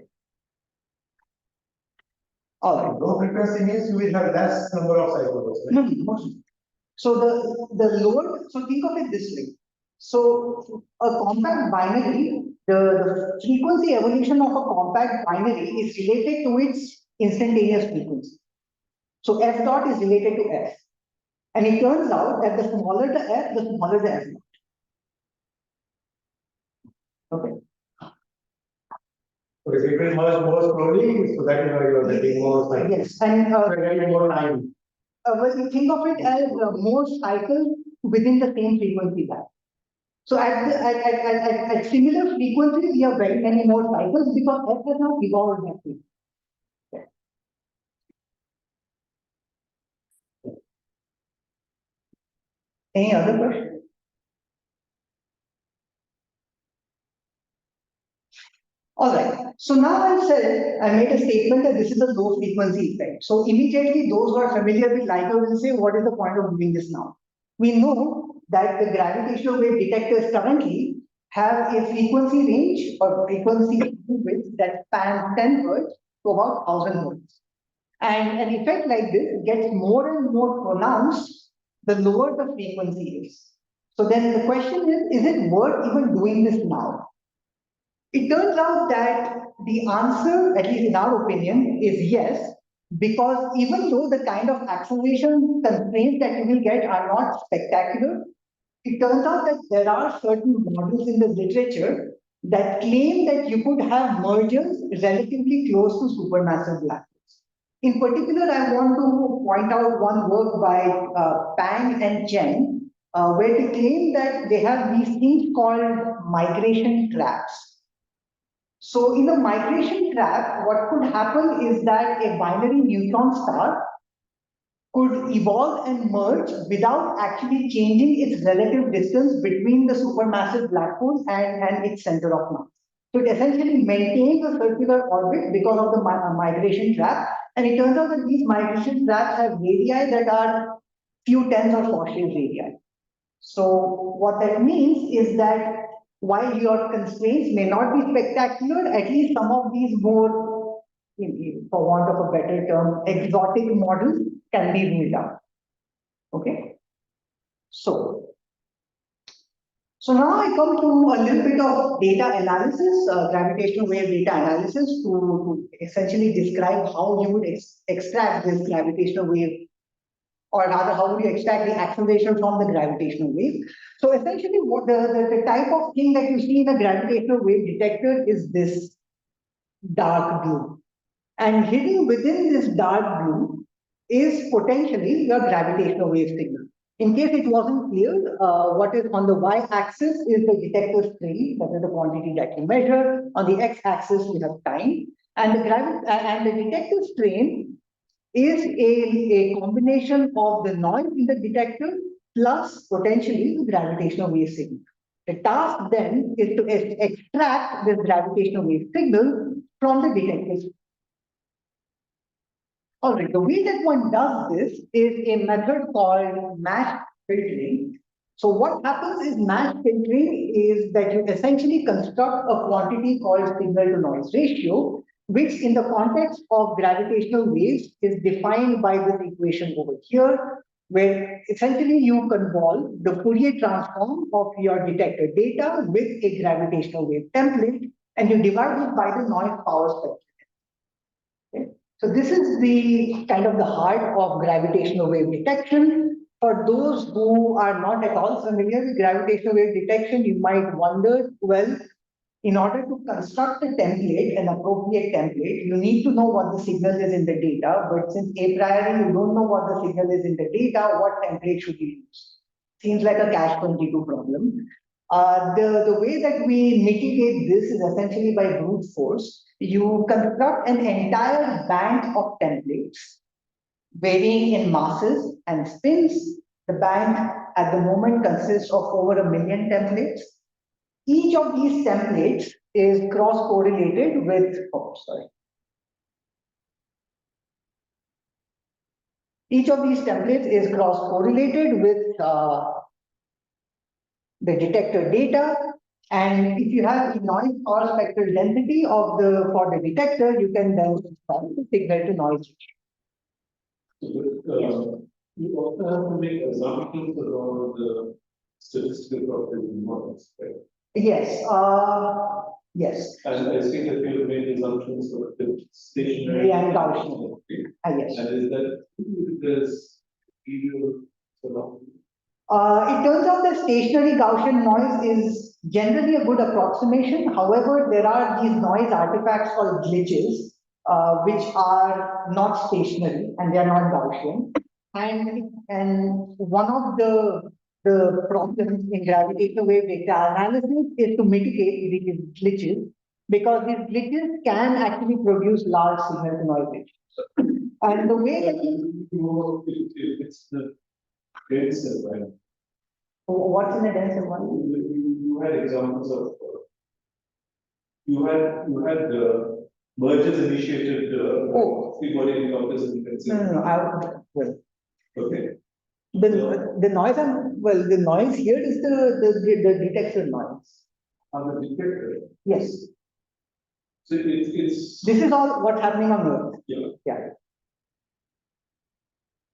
All right. Low frequency means you will have less number of cycles. Right? No. So the lower, so think of it this way. So a compact binary, the frequency evolution of a compact binary is related to its instantaneous frequency. So f dot is related to f. And it turns out that the smaller the f, the smaller the f dot. Okay. Okay, so it will merge more slowly, so that is why you are getting more cycles. Yes, and You are getting more time. well, you think of it as more cycles within the same frequency band. So at similar frequencies, we have very many more cycles because f has not evolved that way. Okay. Any other question? All right. So now I made a statement that this is a low frequency effect. So immediately those who are familiar with LIGO will say, what is the point of doing this now? We know that the gravitational wave detectors currently have a frequency range or frequency width that spans 10 Hz to about 1000 Hz. And an effect like this gets more and more pronounced the lower the frequency is. So then the question is it worth even doing this now? It turns out that the answer, at least in our opinion, is yes, because even though the kind of acceleration constraints that you will get are not spectacular, it turns out that there are certain models in the literature that claim that you could have mergers relatively close to supermassive black holes. In particular, I want to point out one work by Pang and Chen, where they claim that they have these things called migration traps. So in a migration trap, what could happen is that a binary neutron star could evolve and merge without actually changing its relative distance between the supermassive black hole and its center of mass. So it essentially maintains a circular orbit because of the migration trap. And it turns out that these migration traps have radii that are few tens of Schwarzschild radii. So what that means is that while your constraints may not be spectacular, at least some of these more, for want of a better term, exotic models can be ruled out. Okay. So now I come to a little bit of data analysis, gravitational wave data analysis to essentially describe how you would extract this gravitational wave, or rather, how would you extract the acceleration from the gravitational wave? So essentially, what the type of thing that you see in a gravitational wave detector is this dark blue. And hidden within this dark blue is potentially your gravitational wave signal. In case it wasn't clear, what is on the y-axis is the detector strain, that is the quantity that you measure. On the x-axis, you have time. And the detector strain is a combination of the noise in the detector plus potentially the gravitational wave signal. The task then is to extract this gravitational wave signal from the detector. All right, the way that one does this is a method called mass filtering. So what happens is mass filtering is that you essentially construct a quantity called signal to noise ratio, which in the context of gravitational waves is defined by this equation over here, where essentially you convolve the Fourier transform of your detector data with a gravitational wave template, and you divide it by the noise power spectrum. Okay? So this is the kind of the heart of gravitational wave detection. For those who are not at all familiar with gravitational wave detection, you might wonder, well, in order to construct a template, an appropriate template, you need to know what the signal is in the data. But since a priori you don't know what the signal is in the data, what template should you use? Seems like a catch-22 problem. The way that we mitigate this is essentially by brute force. You construct an entire bank of templates, varying in masses and spins. The bank at the moment consists of over 1 million templates. Each of these templates is cross-correlated with, Each of these templates is cross-correlated with the detector data. And if you have the noise or spectral density for the detector, you can then find the signal to noise. You also have to make assumptions about the statistical properties of models, right? Yes. Yes. And I see that you have made assumptions of the stationary and Gaussian. Yes. And is that there's either it turns out that stationary Gaussian noise is generally a good approximation. However, there are these noise artifacts called glitches, which are not stationary and they are not Gaussian. And one of the problems in gravitational wave data analysis is to mitigate these glitches, because these glitches can actually produce large signal to noise ratios. And the way that it's the denser one. What's in the denser one? You had examples of you had the mergers initiated free body encounters in No. Okay. The noise the noise here is the detector noise. On the detector. Yes. So it's This is all what's happening on Earth. Yeah. Yeah.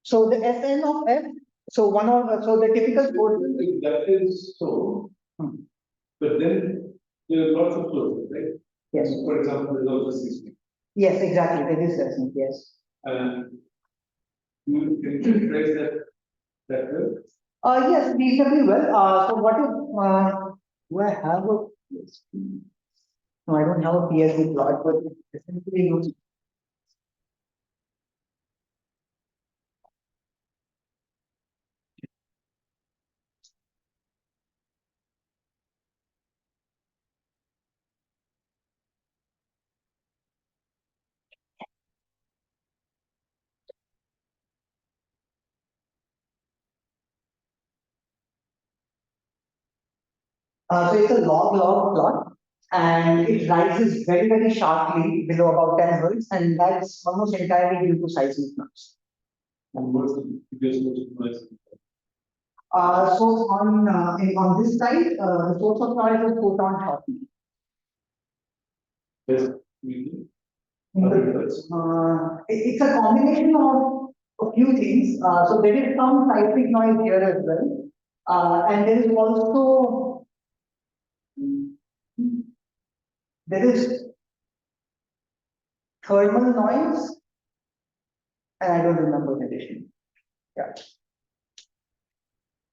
So the Sn of f So so the typical portion. If that is so, but then there are lots of sources, right? Yes. For example, there's also seismic. Yes, exactly. There is seismic. Yes. And you can characterize that well. Yes, reasonably well. So what is do I have a no, I don't have a PSV plot, but it's essentially used. So it's a log plot, and it rises very sharply below about 10 hertz, and that's almost entirely due to seismic noise. And what's the biggest noise? So on this side, the source of noise is photon shortening. Yes. It's a combination of a few things. So there is some seismic noise here as well, and there is also thermal noise, and I don't remember the addition. Yeah.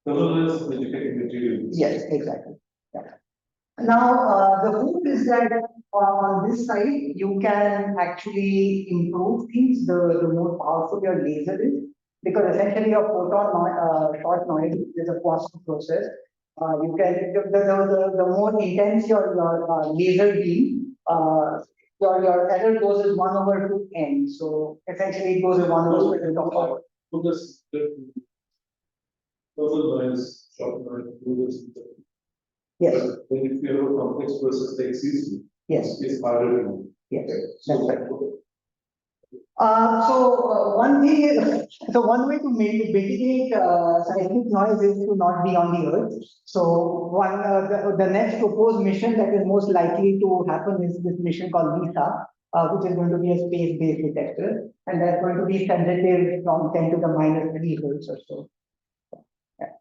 Thermal noise is the detecting material. Yes, exactly. Yeah. Now, the hope is that on this side, you can actually improve things the more powerful your laser is, because essentially a photon short noise is a quantum process. You can the more intense your laser beam, your error goes as 1/2n. So essentially, it goes as 1/2 of power. Because the thermal noise, short noise, Yes. but then if you have a complex process like CC, Yes. it's harder to do. Yes. So, That's right. One way to mitigate seismic noise is to not be on the Earth. So the next proposed mission that is most likely to happen is this mission called LISA, which is going to be a space-based detector, and that's going to be sensitive from 10 to the -3 hertz or so. Yeah.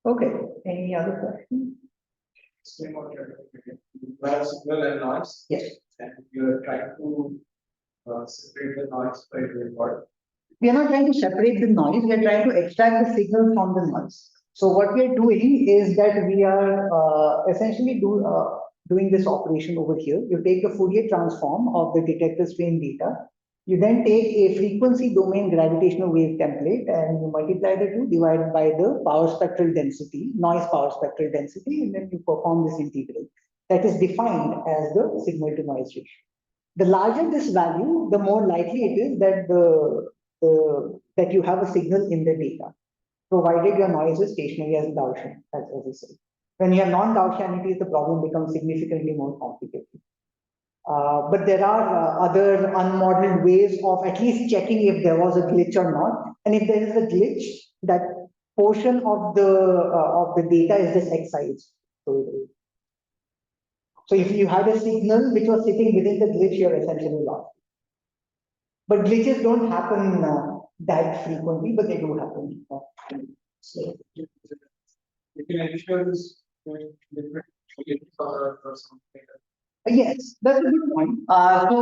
Okay. Any other questions? Explain what you're doing. You have signal and noise, Yes. and you're trying to separate the noise by doing what? We are not trying to separate the noise, we are trying to extract the signal from the noise. So what we are doing is that we are essentially doing this operation over here. You take the Fourier transform of the detector strain data. You then take a frequency domain gravitational wave template and you multiply the two divided by the power spectral density, noise power spectral density, and then you perform this integral. That is defined as the signal to noise ratio. The larger this value, the more likely it is that that you have a signal in the data, provided your noise is stationary as Gaussian, as I said. When you have non-Gaussianity, the problem becomes significantly more complicated. But there are other unmodeled ways of at least checking if there was a glitch or not. And if there is a glitch, that portion of the data is just excised. So if you had a signal which was sitting within the glitch, you're essentially lost. But glitches don't happen that frequently, but they do happen. So you can ensure this different or something like that. Yes, that's a good point. So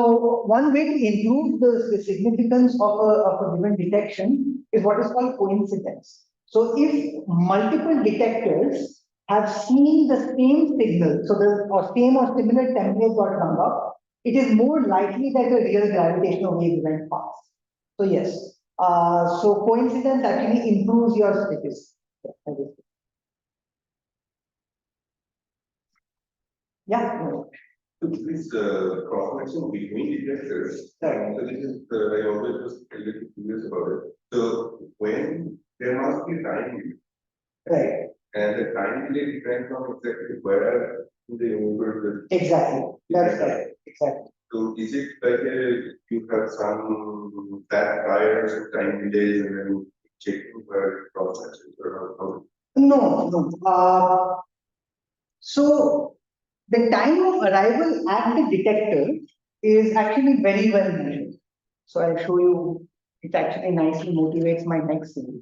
one way to improve the significance of a given detection is what is called coincidence. So if multiple detectors have seen the same signal, so the same or similar template got hung up, it is more likely that a real gravitational wave went past. So yes, so coincidence actually improves your statistics. Yeah. This cross-connection between detectors, so this is, I always was a little curious about it. So when there must be time, Right. and the time delay depends on exactly where in the universe. Exactly. That's right. Exactly. So is it like you have some flat tires, time delays, and then checking where cross-sections or how? No. So the time of arrival at the detector is actually very well measured. So I'll show you It actually nicely motivates my next slide.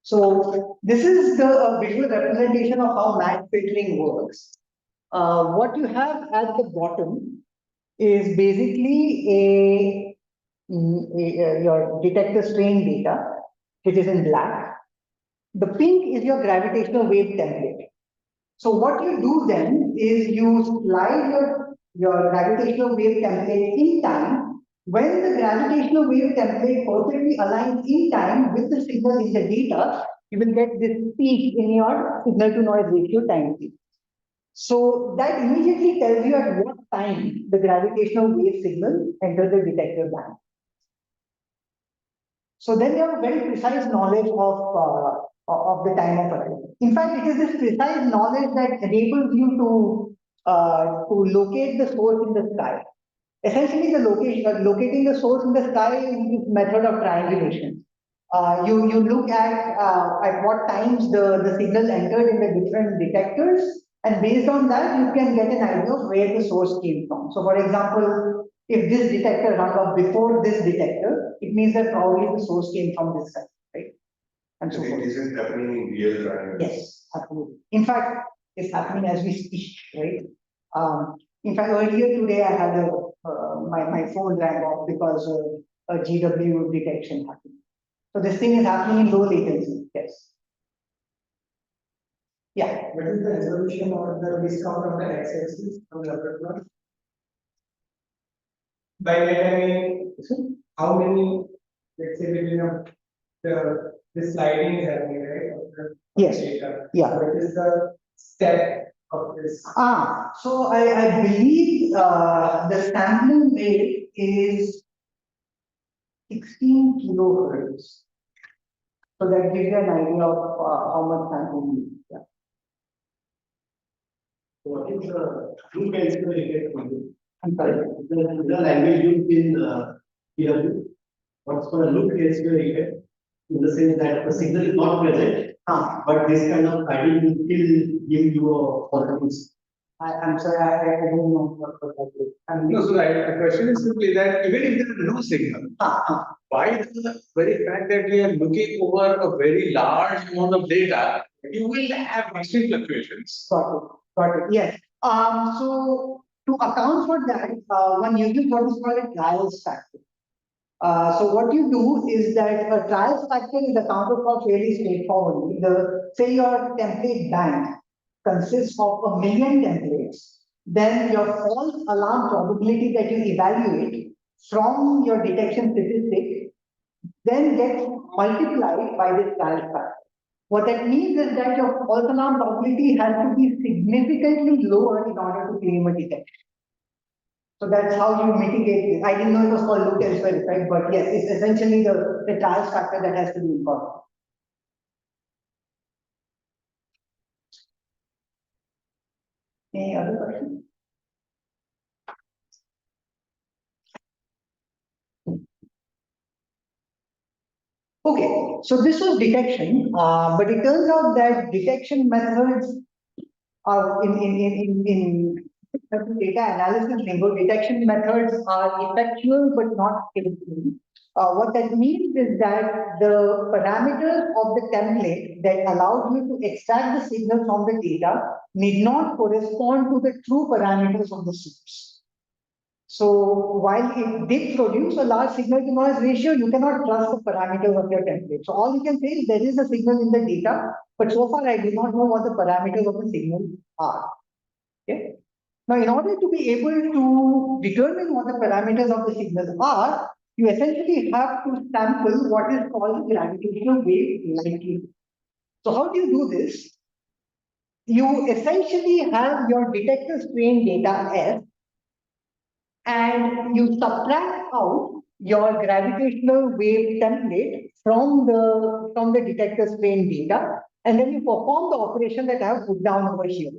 So this is the visual representation of how match filtering works. What you have at the bottom is basically your detector strain data, which is in black. The pink is your gravitational wave template. So what you do then is you slide your gravitational wave template in time. When the gravitational wave template perfectly aligns in time with the signal in the data, you will get this peak in your signal to noise ratio time peak. So that immediately tells you at what time the gravitational wave signal enters the detector band. So then you have a very precise knowledge of the time of arrival. In fact, it is this precise knowledge that enables you to locate the source in the sky. Essentially, locating the source in the sky is this method of triangulation. You look at what times the signal entered in the different detectors, and based on that, you can get an idea of where the source came from. So, for example, if this detector rung up before this detector, it means that probably the source came from this side, right? And so forth. This is happening in real time. Yes, absolutely. In fact, it's happening as we speak, right? In fact, earlier today I had my phone rang off because a GW detection happened. So this thing is happening in low latency. Yes. Yeah. What is the resolution or the discount of the x-axis of the upper plot? By that I mean, how many, let's say, between the sliding is happening, right? Of the Yes. data. Yeah. What is the step of this? So I believe the sampling rate is 16 kilohertz. So that gives you an idea of how much sampling you need. Yeah. What is the true calculator effect on it? I'm sorry. The language used in PW, what's called a loop calculator effect, in the sense that the signal is not present, but this kind of guiding will still give you a performance. I'm sorry, I don't know what that is. No, so the question is simply that even if there is no signal, why the very fact that we are looking over a very large amount of data, you will have massive fluctuations. Got it. Yes. So to account for that, one uses what is called a trials factor. So what you do is that a trials factor is accounted for fairly straightforwardly. Say your template bank consists of 1 million templates, then your false alarm probability that you evaluate from your detection statistic then gets multiplied by this trials factor. What that means is that your false alarm probability has to be significantly lower in order to claim a detection. So that's how you mitigate this. I didn't know it was called look elsewhere effect, but yes, it's essentially the trials factor that has to be incorporated. Any other questions? Okay, so this was detection, but it turns out that detection methods are in data analysis lingo, detection methods are effectual but not skillful. What that means is that the parameters of the template that allows you to extract the signal from the data need not correspond to the true parameters of the source. So while it did produce a large signal to noise ratio, you cannot trust the parameters of your template. So all you can say is there is a signal in the data, but so far I do not know what the parameters of the signal are. Okay. Now, in order to be able to determine what the parameters of the signal are, you essentially have to sample what is called gravitational wave likelihood. So how do you do this? You essentially have your detector strain data S, and you subtract out your gravitational wave template from the detector strain data, and then you perform the operation that I have put down over here.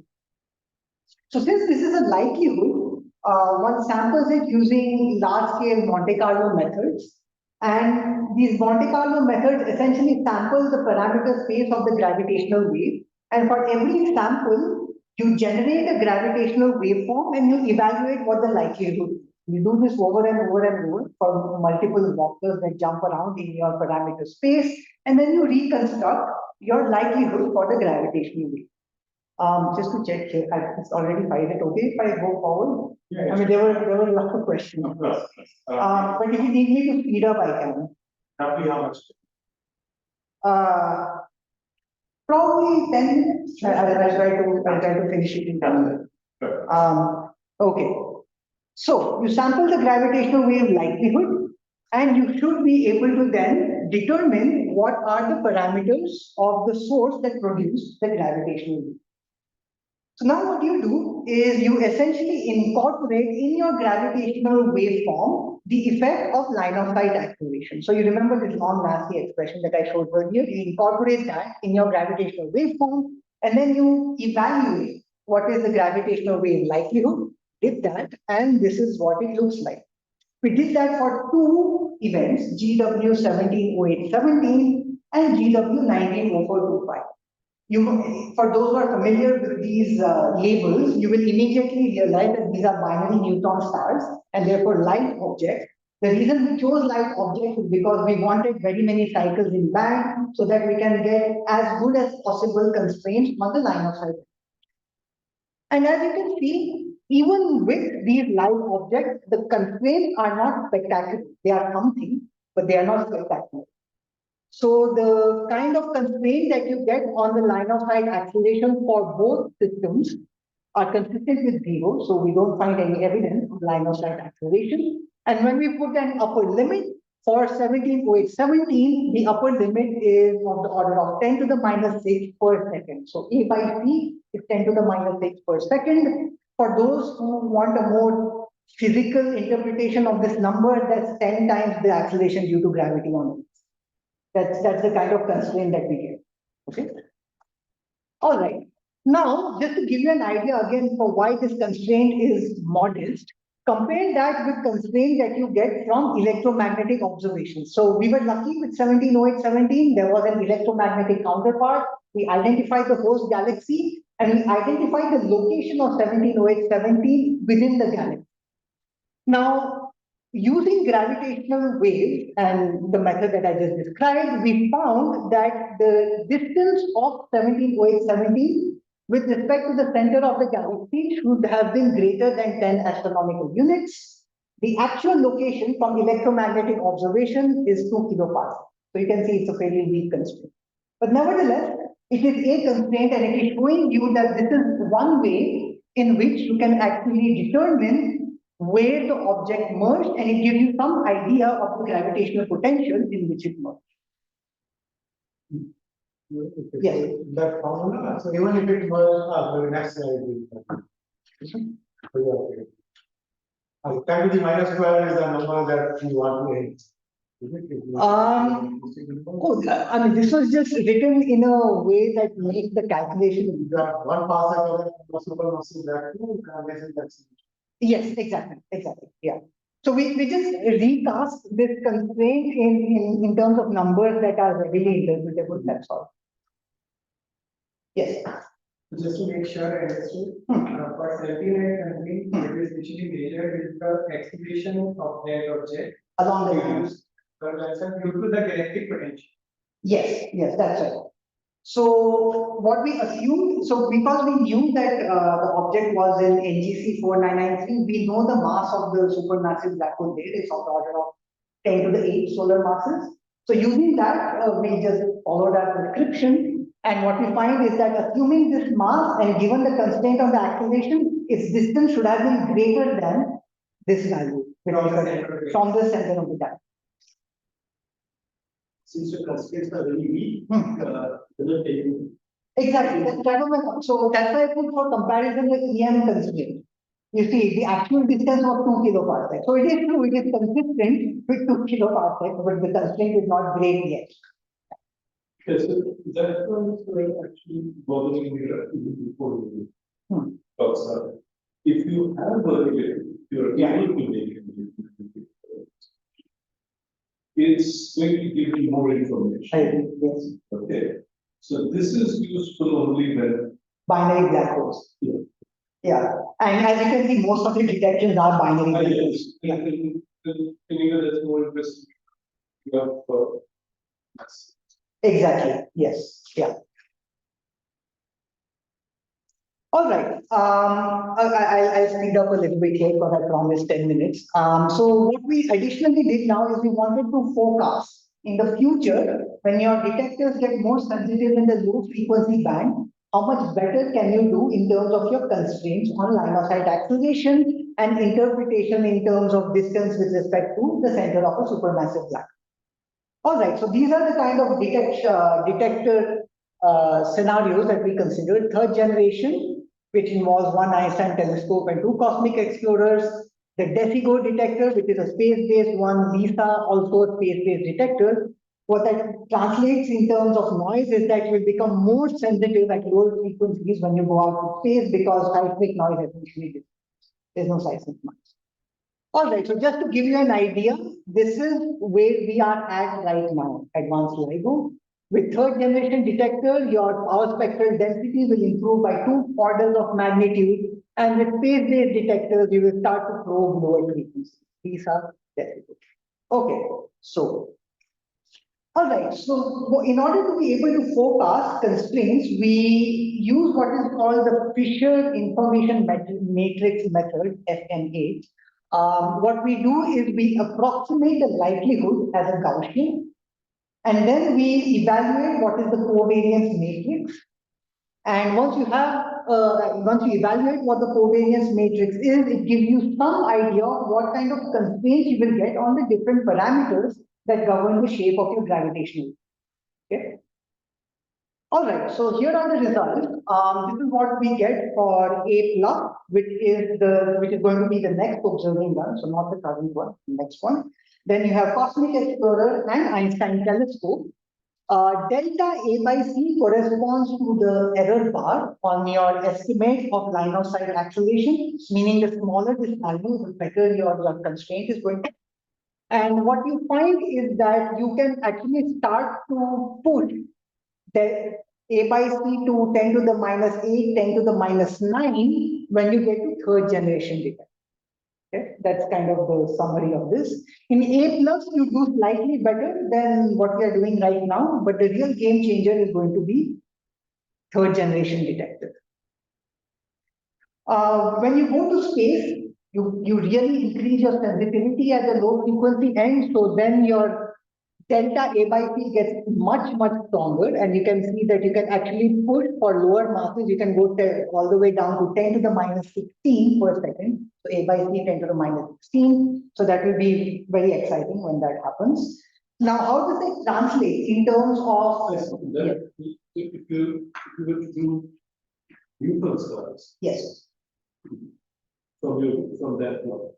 So since this is a likelihood, one samples it using large-scale Monte Carlo methods, and these Monte Carlo methods essentially sample the parameter space of the gravitational wave, and for every sample, you generate a gravitational waveform and you evaluate what the likelihood is. You do this over and over and over for multiple vectors that jump around in your parameter space, and then you reconstruct your likelihood for the gravitational wave. Just to check here, it's already 5. Is it okay if I go forward? Yeah, I mean, there were lots of questions. But if you need me to speed up, I can. roughly how much? Probably 10 minutes. I'll try to finish it in 10 minutes. Okay. So you sample the gravitational wave likelihood, and you should be able to then determine what are the parameters of the source that produce the gravitational wave. So now what you do is you essentially incorporate in your gravitational waveform the effect of line of sight acceleration. So you remember this long nasty expression that I showed earlier, you incorporate that in your gravitational waveform, and then you evaluate what is the gravitational wave likelihood, did that, and this is what it looks like. We did that for 2 events, GW170817 and GW190425. For those who are familiar with these labels, you will immediately realize that these are binary neutron stars and therefore light objects. The reason we chose light objects is because we wanted very many cycles in band so that we can get as good as possible constraints on the line of sight. And as you can see, even with these light objects, the constraints are not spectacular. They are something, but they are not spectacular. So the kind of constraint that you get on the line of sight acceleration for both systems are consistent with 0. So we don't find any evidence of line of sight acceleration. And when we put an upper limit for 170817, the upper limit is of the order of 10 to the minus 6 per second. So A by C is 10 to the minus 6 per second. For those who want a more physical interpretation of this number, that's 10 times the acceleration due to gravity on it. That's the kind of constraint that we get. Okay. All right. Now, just to give you an idea again for why this constraint is modest, compare that with constraint that you get from electromagnetic observations. So we were lucky with 170817. There was an electromagnetic counterpart. We identified the host galaxy and we identified the location of 170817 within the galaxy. Now, using gravitational waves and the method that I just described, we found that the distance of 170817 with respect to the center of the galaxy should have been greater than 10 astronomical units. The actual location from electromagnetic observation is 2 kiloparsecs. So you can see it's a fairly weak constraint. But nevertheless, it is a constraint and it is showing you that this is one way in which you can actually determine where the object merged, and it gives you some idea of the gravitational potential in which it merged. Yes. That formula, so even if it was the next slide. 10 to the minus 12 is the number that you want to hit. I mean, this was just written in a way that makes the calculation. You got 1 parsec of the supermassive that that's. Yes, exactly, yeah. So we just recast this constraint in terms of numbers that are readily interpretable, that's all. Yes. Just to make sure I understood, for 170817, it is usually measured with the acceleration of that object Along the lines. due to the galactic potential. Yes, that's right. So what we assumed, so because we knew that the object was in NGC 4993, we know the mass of the supermassive black hole there is of the order of 10 to the 8 solar masses. So using that, we just followed our prescription. And what we find is that assuming this mass and given the constraint of the acceleration, its distance should have been greater than this value from the center of the galaxy. Since your constraints are very weak, Exactly. So that's why I put for comparison the EM constraint. You see, the actual distance was 2 kiloparsecs. So it is true, it is consistent with 2 kiloparsecs, but the constraint is not great yet. Yes, so that was actually bothering me before you talk started. If you have a relation, you're able to make it. It's going to give you more information. Yes. Okay. So this is useful only when Binary black holes. yeah. Yeah, and as you can see, most of the detections are binary values. Yeah. In that's more interesting. You have, mass. Exactly, yes, yeah. All right, I'll speed up a little bit here because I promised 10 minutes. So what we additionally did now is we wanted to forecast in the future, when your detectors get more sensitive in the low frequency band, how much better can you do in terms of your constraints on line of sight acceleration and interpretation in terms of distance with respect to the center of a supermassive black. All right, so these are the kind of detector scenarios that we considered. Third generation, which involves one Einstein telescope and two cosmic explorers. The DECIGO detector, which is a space-based one. LISA, also a space-based detector. What that translates in terms of noise is that it will become more sensitive at lower frequencies when you go out to space because seismic noise essentially disappears. There's no seismic noise. All right, so just to give you an idea, this is where we are at right now, advanced LIGO. With third generation detector, your power spectral density will improve by 2 orders of magnitude, and with space-based detectors, you will start to probe lower frequencies. These are decibels. Okay, so all right, so in order to be able to forecast constraints, we use what is called the Fisher Information Matrix method, FMH. What we do is we approximate the likelihood as a Gaussian, and then we evaluate what is the covariance matrix. And once you evaluate what the covariance matrix is, it gives you some idea of what kind of constraints you will get on the different parameters that govern the shape of your gravitational. Okay. All right, so here are the results. This is what we get for A plus, which is going to be the next observing one, so not the current one, the next one. Then you have Cosmic Explorer and Einstein Telescope. Delta A by C corresponds to the error bar on your estimate of line of sight acceleration, meaning the smaller this value, the better your constraint is going to. And what you find is that you can actually start to push the A by C to 10 to the minus 8, 10 to the minus 9 when you get to third generation data. Okay, that's kind of the summary of this. In A plus, you do slightly better than what we are doing right now, but the real game changer is going to be third generation detector. When you go to space, you really increase your sensitivity at the low frequency end, so then your delta A by C gets much, much stronger, and you can see that you can actually push for lower masses. You can go all the way down to 10 to the minus 16 per second. So A by C 10 to the minus 16. So that will be very exciting when that happens. Now, how does it translate in terms of? If you were to do neutron stars. Yes. From that one.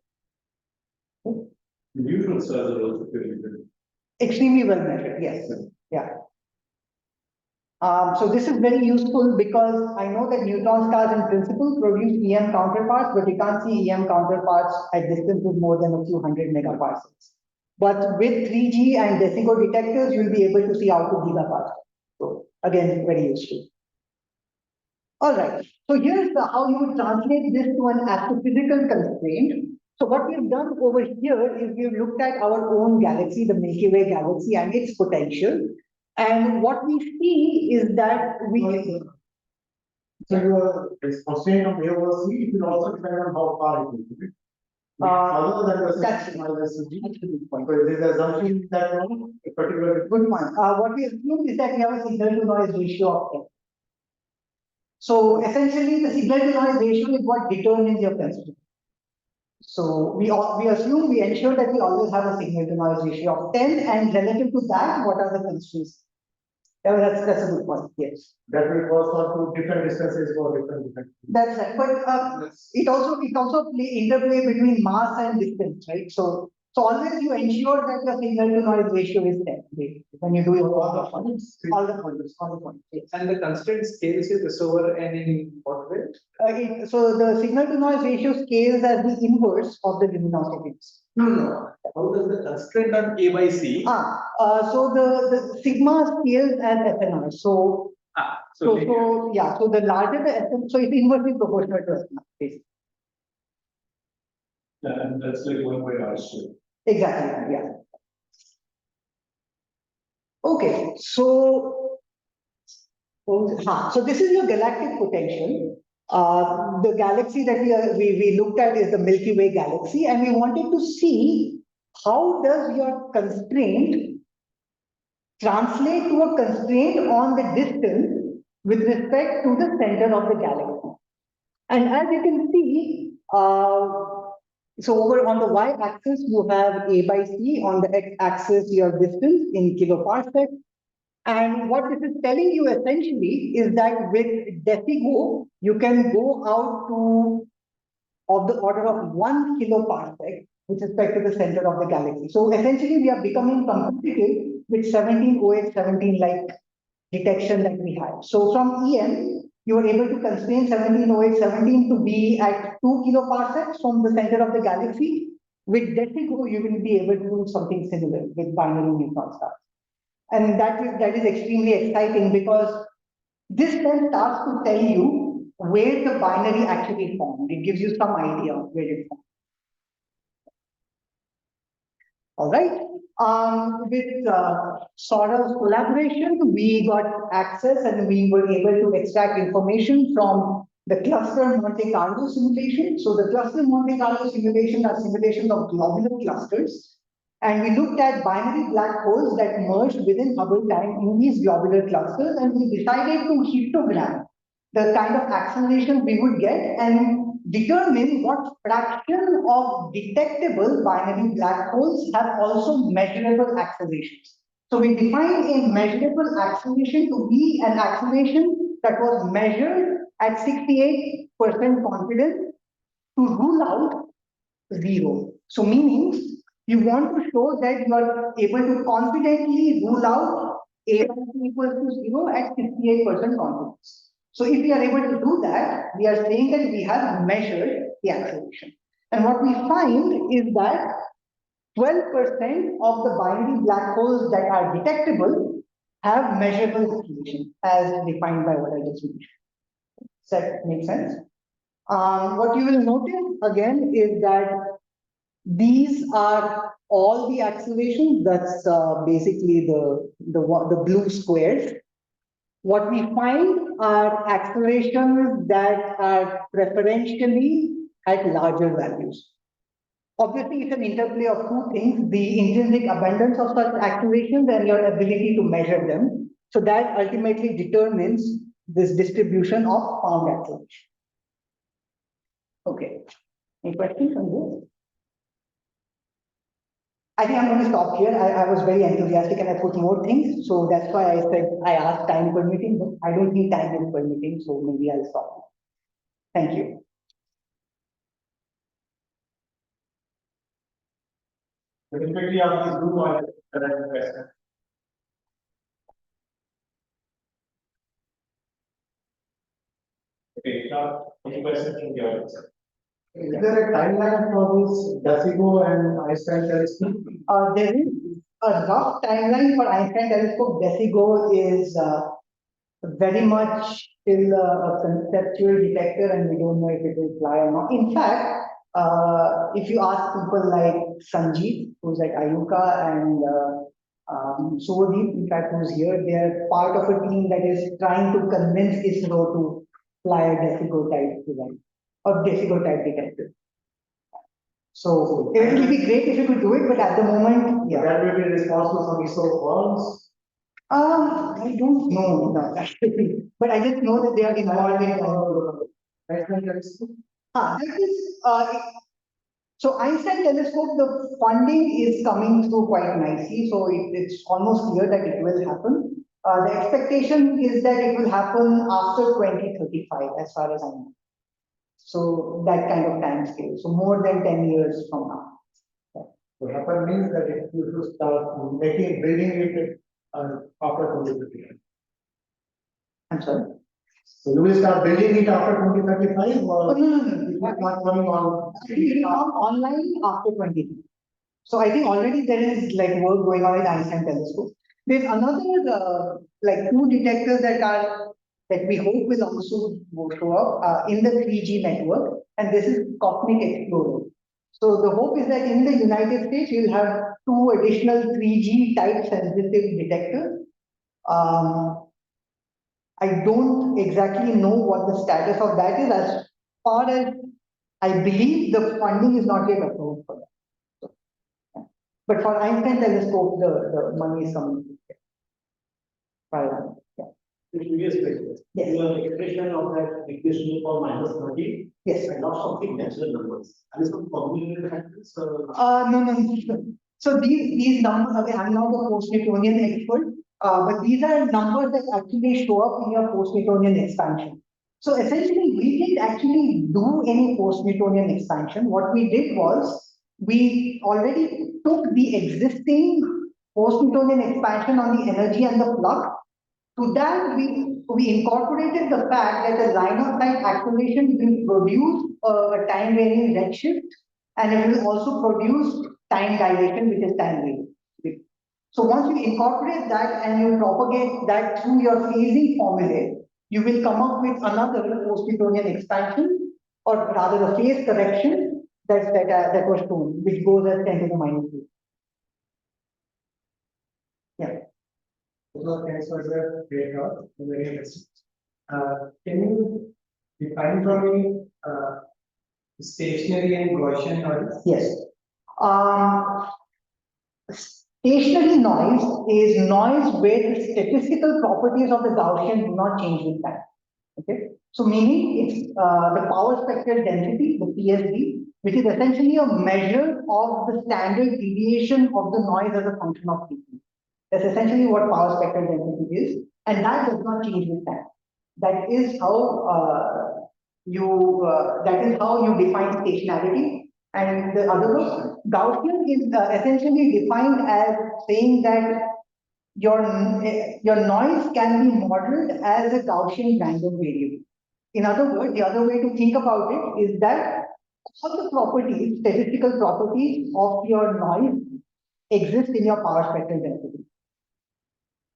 The neutron stars are also very good. Extremely well measured, yes. Yeah. So this is very useful because I know that neutron stars in principle produce EM counterparts, but you can't see EM counterparts at distances more than a few hundred megaparsecs. But with 3G and DECIGO detectors, you'll be able to see out to gigaparsecs. So again, very useful. All right. So here's how you would translate this to an astrophysical constraint. So what we've done over here is we've looked at our own galaxy, the Milky Way galaxy, and its potential. And what we see is that So your constraint of A over C, it will also depend on how far it will be. Other than the that's a good point. So there's an assumption that a particular good point. What we assume is that we have a signal to noise ratio of 10. So essentially, the signal to noise ratio is what determines your constraint. So we ensure that we always have a signal to noise ratio of 10, and relative to that, what are the constraints? Yeah, that's a good point. Yes. that will correspond to different distances for different. That's right. But it also interplay between mass and distance, right? So always you ensure that your signal to noise ratio is 10 when you do all the points. Yes. And the constraint scales is over and in what way? So the signal to noise ratio scales as the inverse of the luminosity. No. How does the constraint on A by C? So the sigma scales as FNR. So So the larger the SM, so it's inversely proportional to SM, basically. Yeah, and that's like 1 by R square. Exactly, yeah. Okay, so this is your galactic potential. The galaxy that we looked at is the Milky Way galaxy, and we wanted to see how does your constraint translate to a constraint on the distance with respect to the center of the galaxy. And as you can see, so over on the y-axis, you have A by C, on the x-axis, your distance in kiloparsec. And what this is telling you essentially is that with DECIGO, you can go out to of the order of 1 kiloparsec with respect to the center of the galaxy. So essentially, we are becoming competitive with 170817 like detection that we had. So from EM, you were able to constrain 170817 to be at 2 kiloparsecs from the center of the galaxy. With DECIGO, you will be able to do something similar with binary neutron stars. And that is extremely exciting because this then starts to tell you where the binary actually formed. It gives you some idea of where it formed. All right. With sort of collaboration, we got access and we were able to extract information from the cluster Monte Carlo simulation. So the cluster Monte Carlo simulation are simulations of globular clusters. And we looked at binary black holes that merged within Hubble time in these globular clusters, and we decided to histogram the kind of acceleration we would get and determine what fraction of detectable binary black holes have also measurable accelerations. So we defined a measurable acceleration to be an acceleration that was measured at 68% confidence to rule out zero. So meaning you want to show that you are able to confidently rule out A equals to 0 at 68% confidence. So if we are able to do that, we are saying that we have measured the acceleration. And what we find is that 12% of the binary black holes that are detectable have measurable acceleration as defined by what I just mentioned. Does that make sense? What you will notice again is that these are all the accelerations. That's basically the blue squares. What we find are accelerations that are preferentially at larger values. Obviously, it's an interplay of two things, the intrinsic abundance of such accelerations and your ability to measure them. So that ultimately determines this distribution of found acceleration. Okay, any questions on this? I think I'm going to stop here. I was very enthusiastic and I put more things. So that's why I said I asked time permitting, but I don't think time is permitting. So maybe I'll stop. Thank you. Quickly on this blue one, correct question. Okay, now any questions from the audience? Is there a timeline for this DECIGO and Einstein telescope? There is a rough timeline for Einstein telescope. DECIGO is very much still a conceptual detector, and we don't know if it will fly or not. In fact, if you ask people like Sanjeev, who's at IUCAA, and Subhadeep, in fact, who's here, they are part of a team that is trying to convince ISRO to fly a DECIGO type event or DECIGO type detector. So it will be great if you could do it, but at the moment, yeah. That will be responsible for ISRO firms. I don't know that actually, but I just know that they are involved in Einstein telescope. that is, so Einstein telescope, the funding is coming through quite nicely, so it's almost clear that it will happen. The expectation is that it will happen after 2035, as far as I know. So that kind of time scale, so more than 10 years from now. What happen means that if you should start building it after 2035. I'm sorry? So you will start building it after 2035 or Oh, no. it's not coming on? I think it will come online after 20. So I think already there is like work going on with Einstein telescope. There's another like two detectors that are that we hope will also show up in the 3G network, and this is Cosmic Explorer. So the hope is that in the United States, you'll have 2 additional 3G type sensitive detectors. I don't exactly know what the status of that is. As far as I believe, the funding is not yet approved for that. So, yeah. But for Einstein telescope, the money is coming. Yeah. Yes, Yes. the expression of that equation for -30. Yes. And not something natural numbers. And some combinatorial factors. No. So these numbers, okay, I'm not a post-Newtonian expert, but these are numbers that actually show up in your post-Newtonian expansion. So essentially, we didn't actually do any post-Newtonian expansion. What we did was, we already took the existing post-Newtonian expansion on the energy and the flux. To that, we incorporated the fact that the line of sight acceleration will produce a time varying redshift, and it will also produce time dilation, which is time varying. So once you incorporate that and you propagate that through your phasing formulae, you will come up with another post-Newtonian expansion, or rather a phase correction that was shown, which goes as 10 to the -2. Yeah. So thanks for the great talk, very interesting. Can you define for me stationary and Gaussian noise? Yes. Stationary noise is noise where the statistical properties of the Gaussian do not change with time. Okay. So meaning it's the power spectral density, the PSD, which is essentially a measure of the standard deviation of the noise as a function of frequency. That's essentially what power spectral density is, and that does not change with time. That is how you define stationarity. And the other one, Gaussian is essentially defined as saying that your noise can be modeled as a Gaussian random variable. In other words, the other way to think about it is that all the properties, statistical properties of your noise exist in your power spectral density.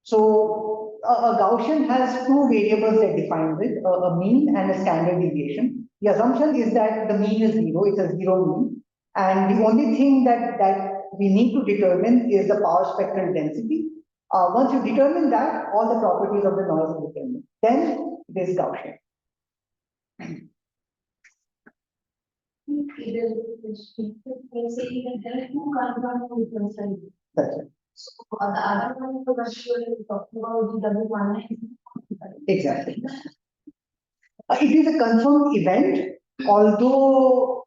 So a Gaussian has 2 variables that define it, a mean and a standard deviation. The assumption is that the mean is 0, it's a 0 mean. And the only thing that we need to determine is the power spectral density. Once you determine that, all the properties of the noise are determined. Then it is Gaussian. That's it. So the other one for virtual is talking about GW19. Exactly. It is a confirmed event, although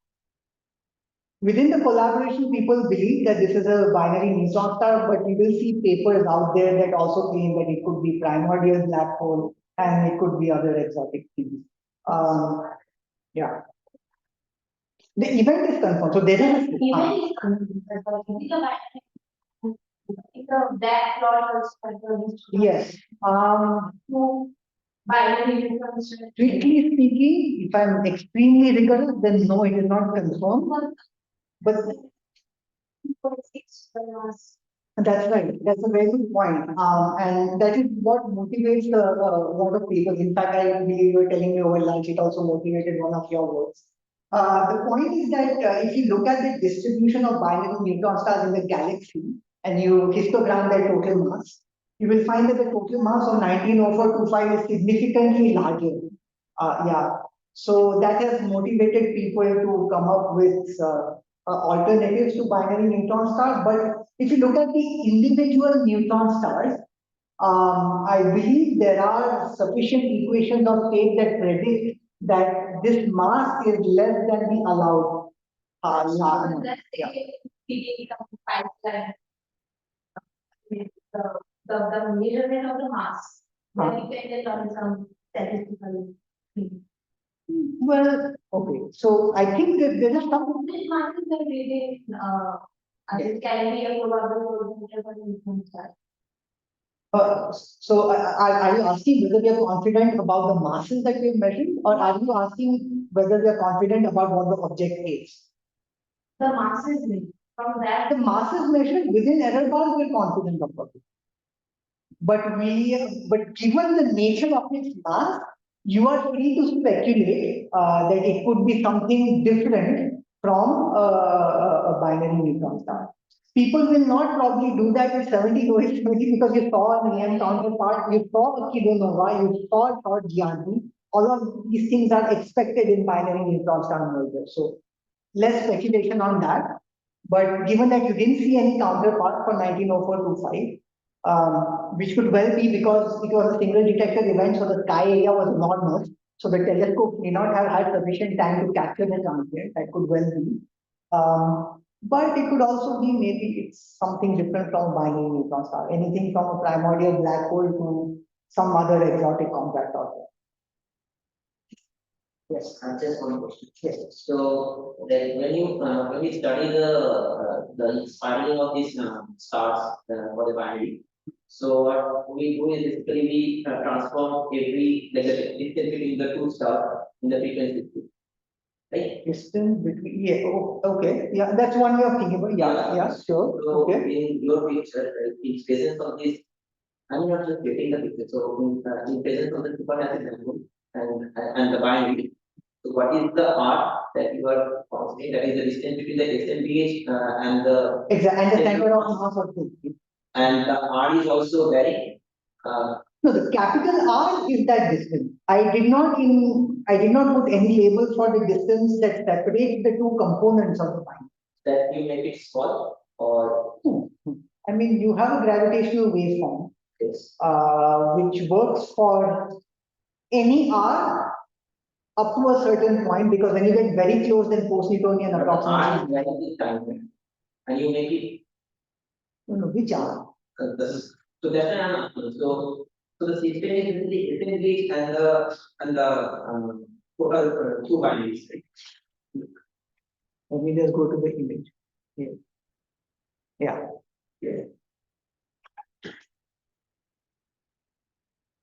within the collaboration, people believe that this is a binary neutron star, but you will see papers out there that also claim that it could be primordial black hole and it could be other exotic things. Yeah. The event is confirmed. So there is Event is confirmed. The black plot also. Yes. Binary Strictly speaking, if I'm extremely rigorous, then no, it is not confirmed. But that's right. That's a very good point. And that is what motivates a lot of people. In fact, I believe you were telling me over lunch, it also motivated one of your works. The point is that if you look at the distribution of binary neutron stars in the galaxy and you histogram their total mass, you will find that the total mass of 190425 is significantly larger. Yeah. So that has motivated people to come up with alternatives to binary neutron stars. But if you look at the individual neutron stars, I believe there are sufficient equations of state that predict that this mass is less than the allowed. Yeah. The measurement of the mass dependent on some statistical thing. Well, okay. So I think that there is some. This mass is really it can be a probable So are you asking whether we are confident about the masses that we have measured, or are you asking whether we are confident about what the object is? The masses from that. The masses measured within error bars, we are confident about it. but given the nature of its mass, you are free to speculate that it could be something different from a binary neutron star. People will not probably do that with 70 to 70 because you saw an EM counterpart, you saw a kilonova, you saw a short Gianni. All of these things are expected in binary neutron star merger. So less speculation on that. But given that you didn't see any counterpart for 190425, which could well be because it was a single detector event, so the sky area was enormous. So the telescope may not have had sufficient time to capture the transient. That could well be. But it could also be maybe it's something different from binary neutron star, anything from a primordial black hole to some other exotic compact object. Yes, Just one question. yes. So, like when you study the spiraling of these stars for the binary, so what we do is basically we transform every like the distance between the two stars in the frequency, right? Distance between, yeah, oh, okay, yeah, that's one way of thinking about, yeah, sure, So okay. in your picture, in presence of this, I'm not just getting the picture. So in presence of the supermassive black and the binary. So what is the R that you are considering? That is the distance between the SMBH and the Exactly, and the center of mass of the. and the R is also varying. No, the capital R is that distance. I did not put any label for the distance that separates the two components of the binary. That you make it small or I mean, you have a gravitational waveform, yes. which works for any R up to a certain point, because when you get very close, then post-Newtonian R approximation. is varying the time and you make it. No, which R? So that's why I'm asking. So the system is really SMBH and the total two binaries, right? Let me just go to the image. Yeah. Yeah. Yeah.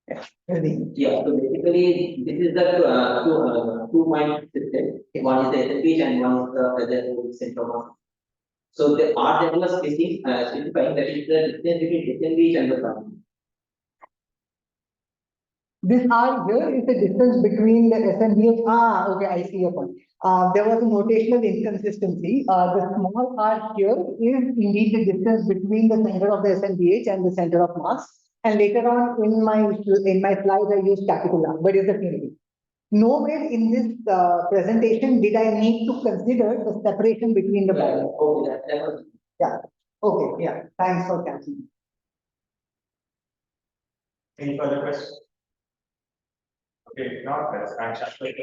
Yeah. Here's the image. Yeah, so basically, this is the two point system. One is the SMBH and one is the center of mass. So the R that was specifying that is the distance between SMBH and the binary. This R here is the distance between the SMBH. Okay, I see your point. There was a notational inconsistency. The small r here is indeed the distance between the center of the SMBH and the center of mass. And later on in my slides, I used capital R, but it's the same thing. Nowhere in this presentation did I need to consider the separation between the binaries. Okay, that was. Yeah. Okay. Yeah. Thanks for catching. Any further questions? Okay, if not, that's fantastic.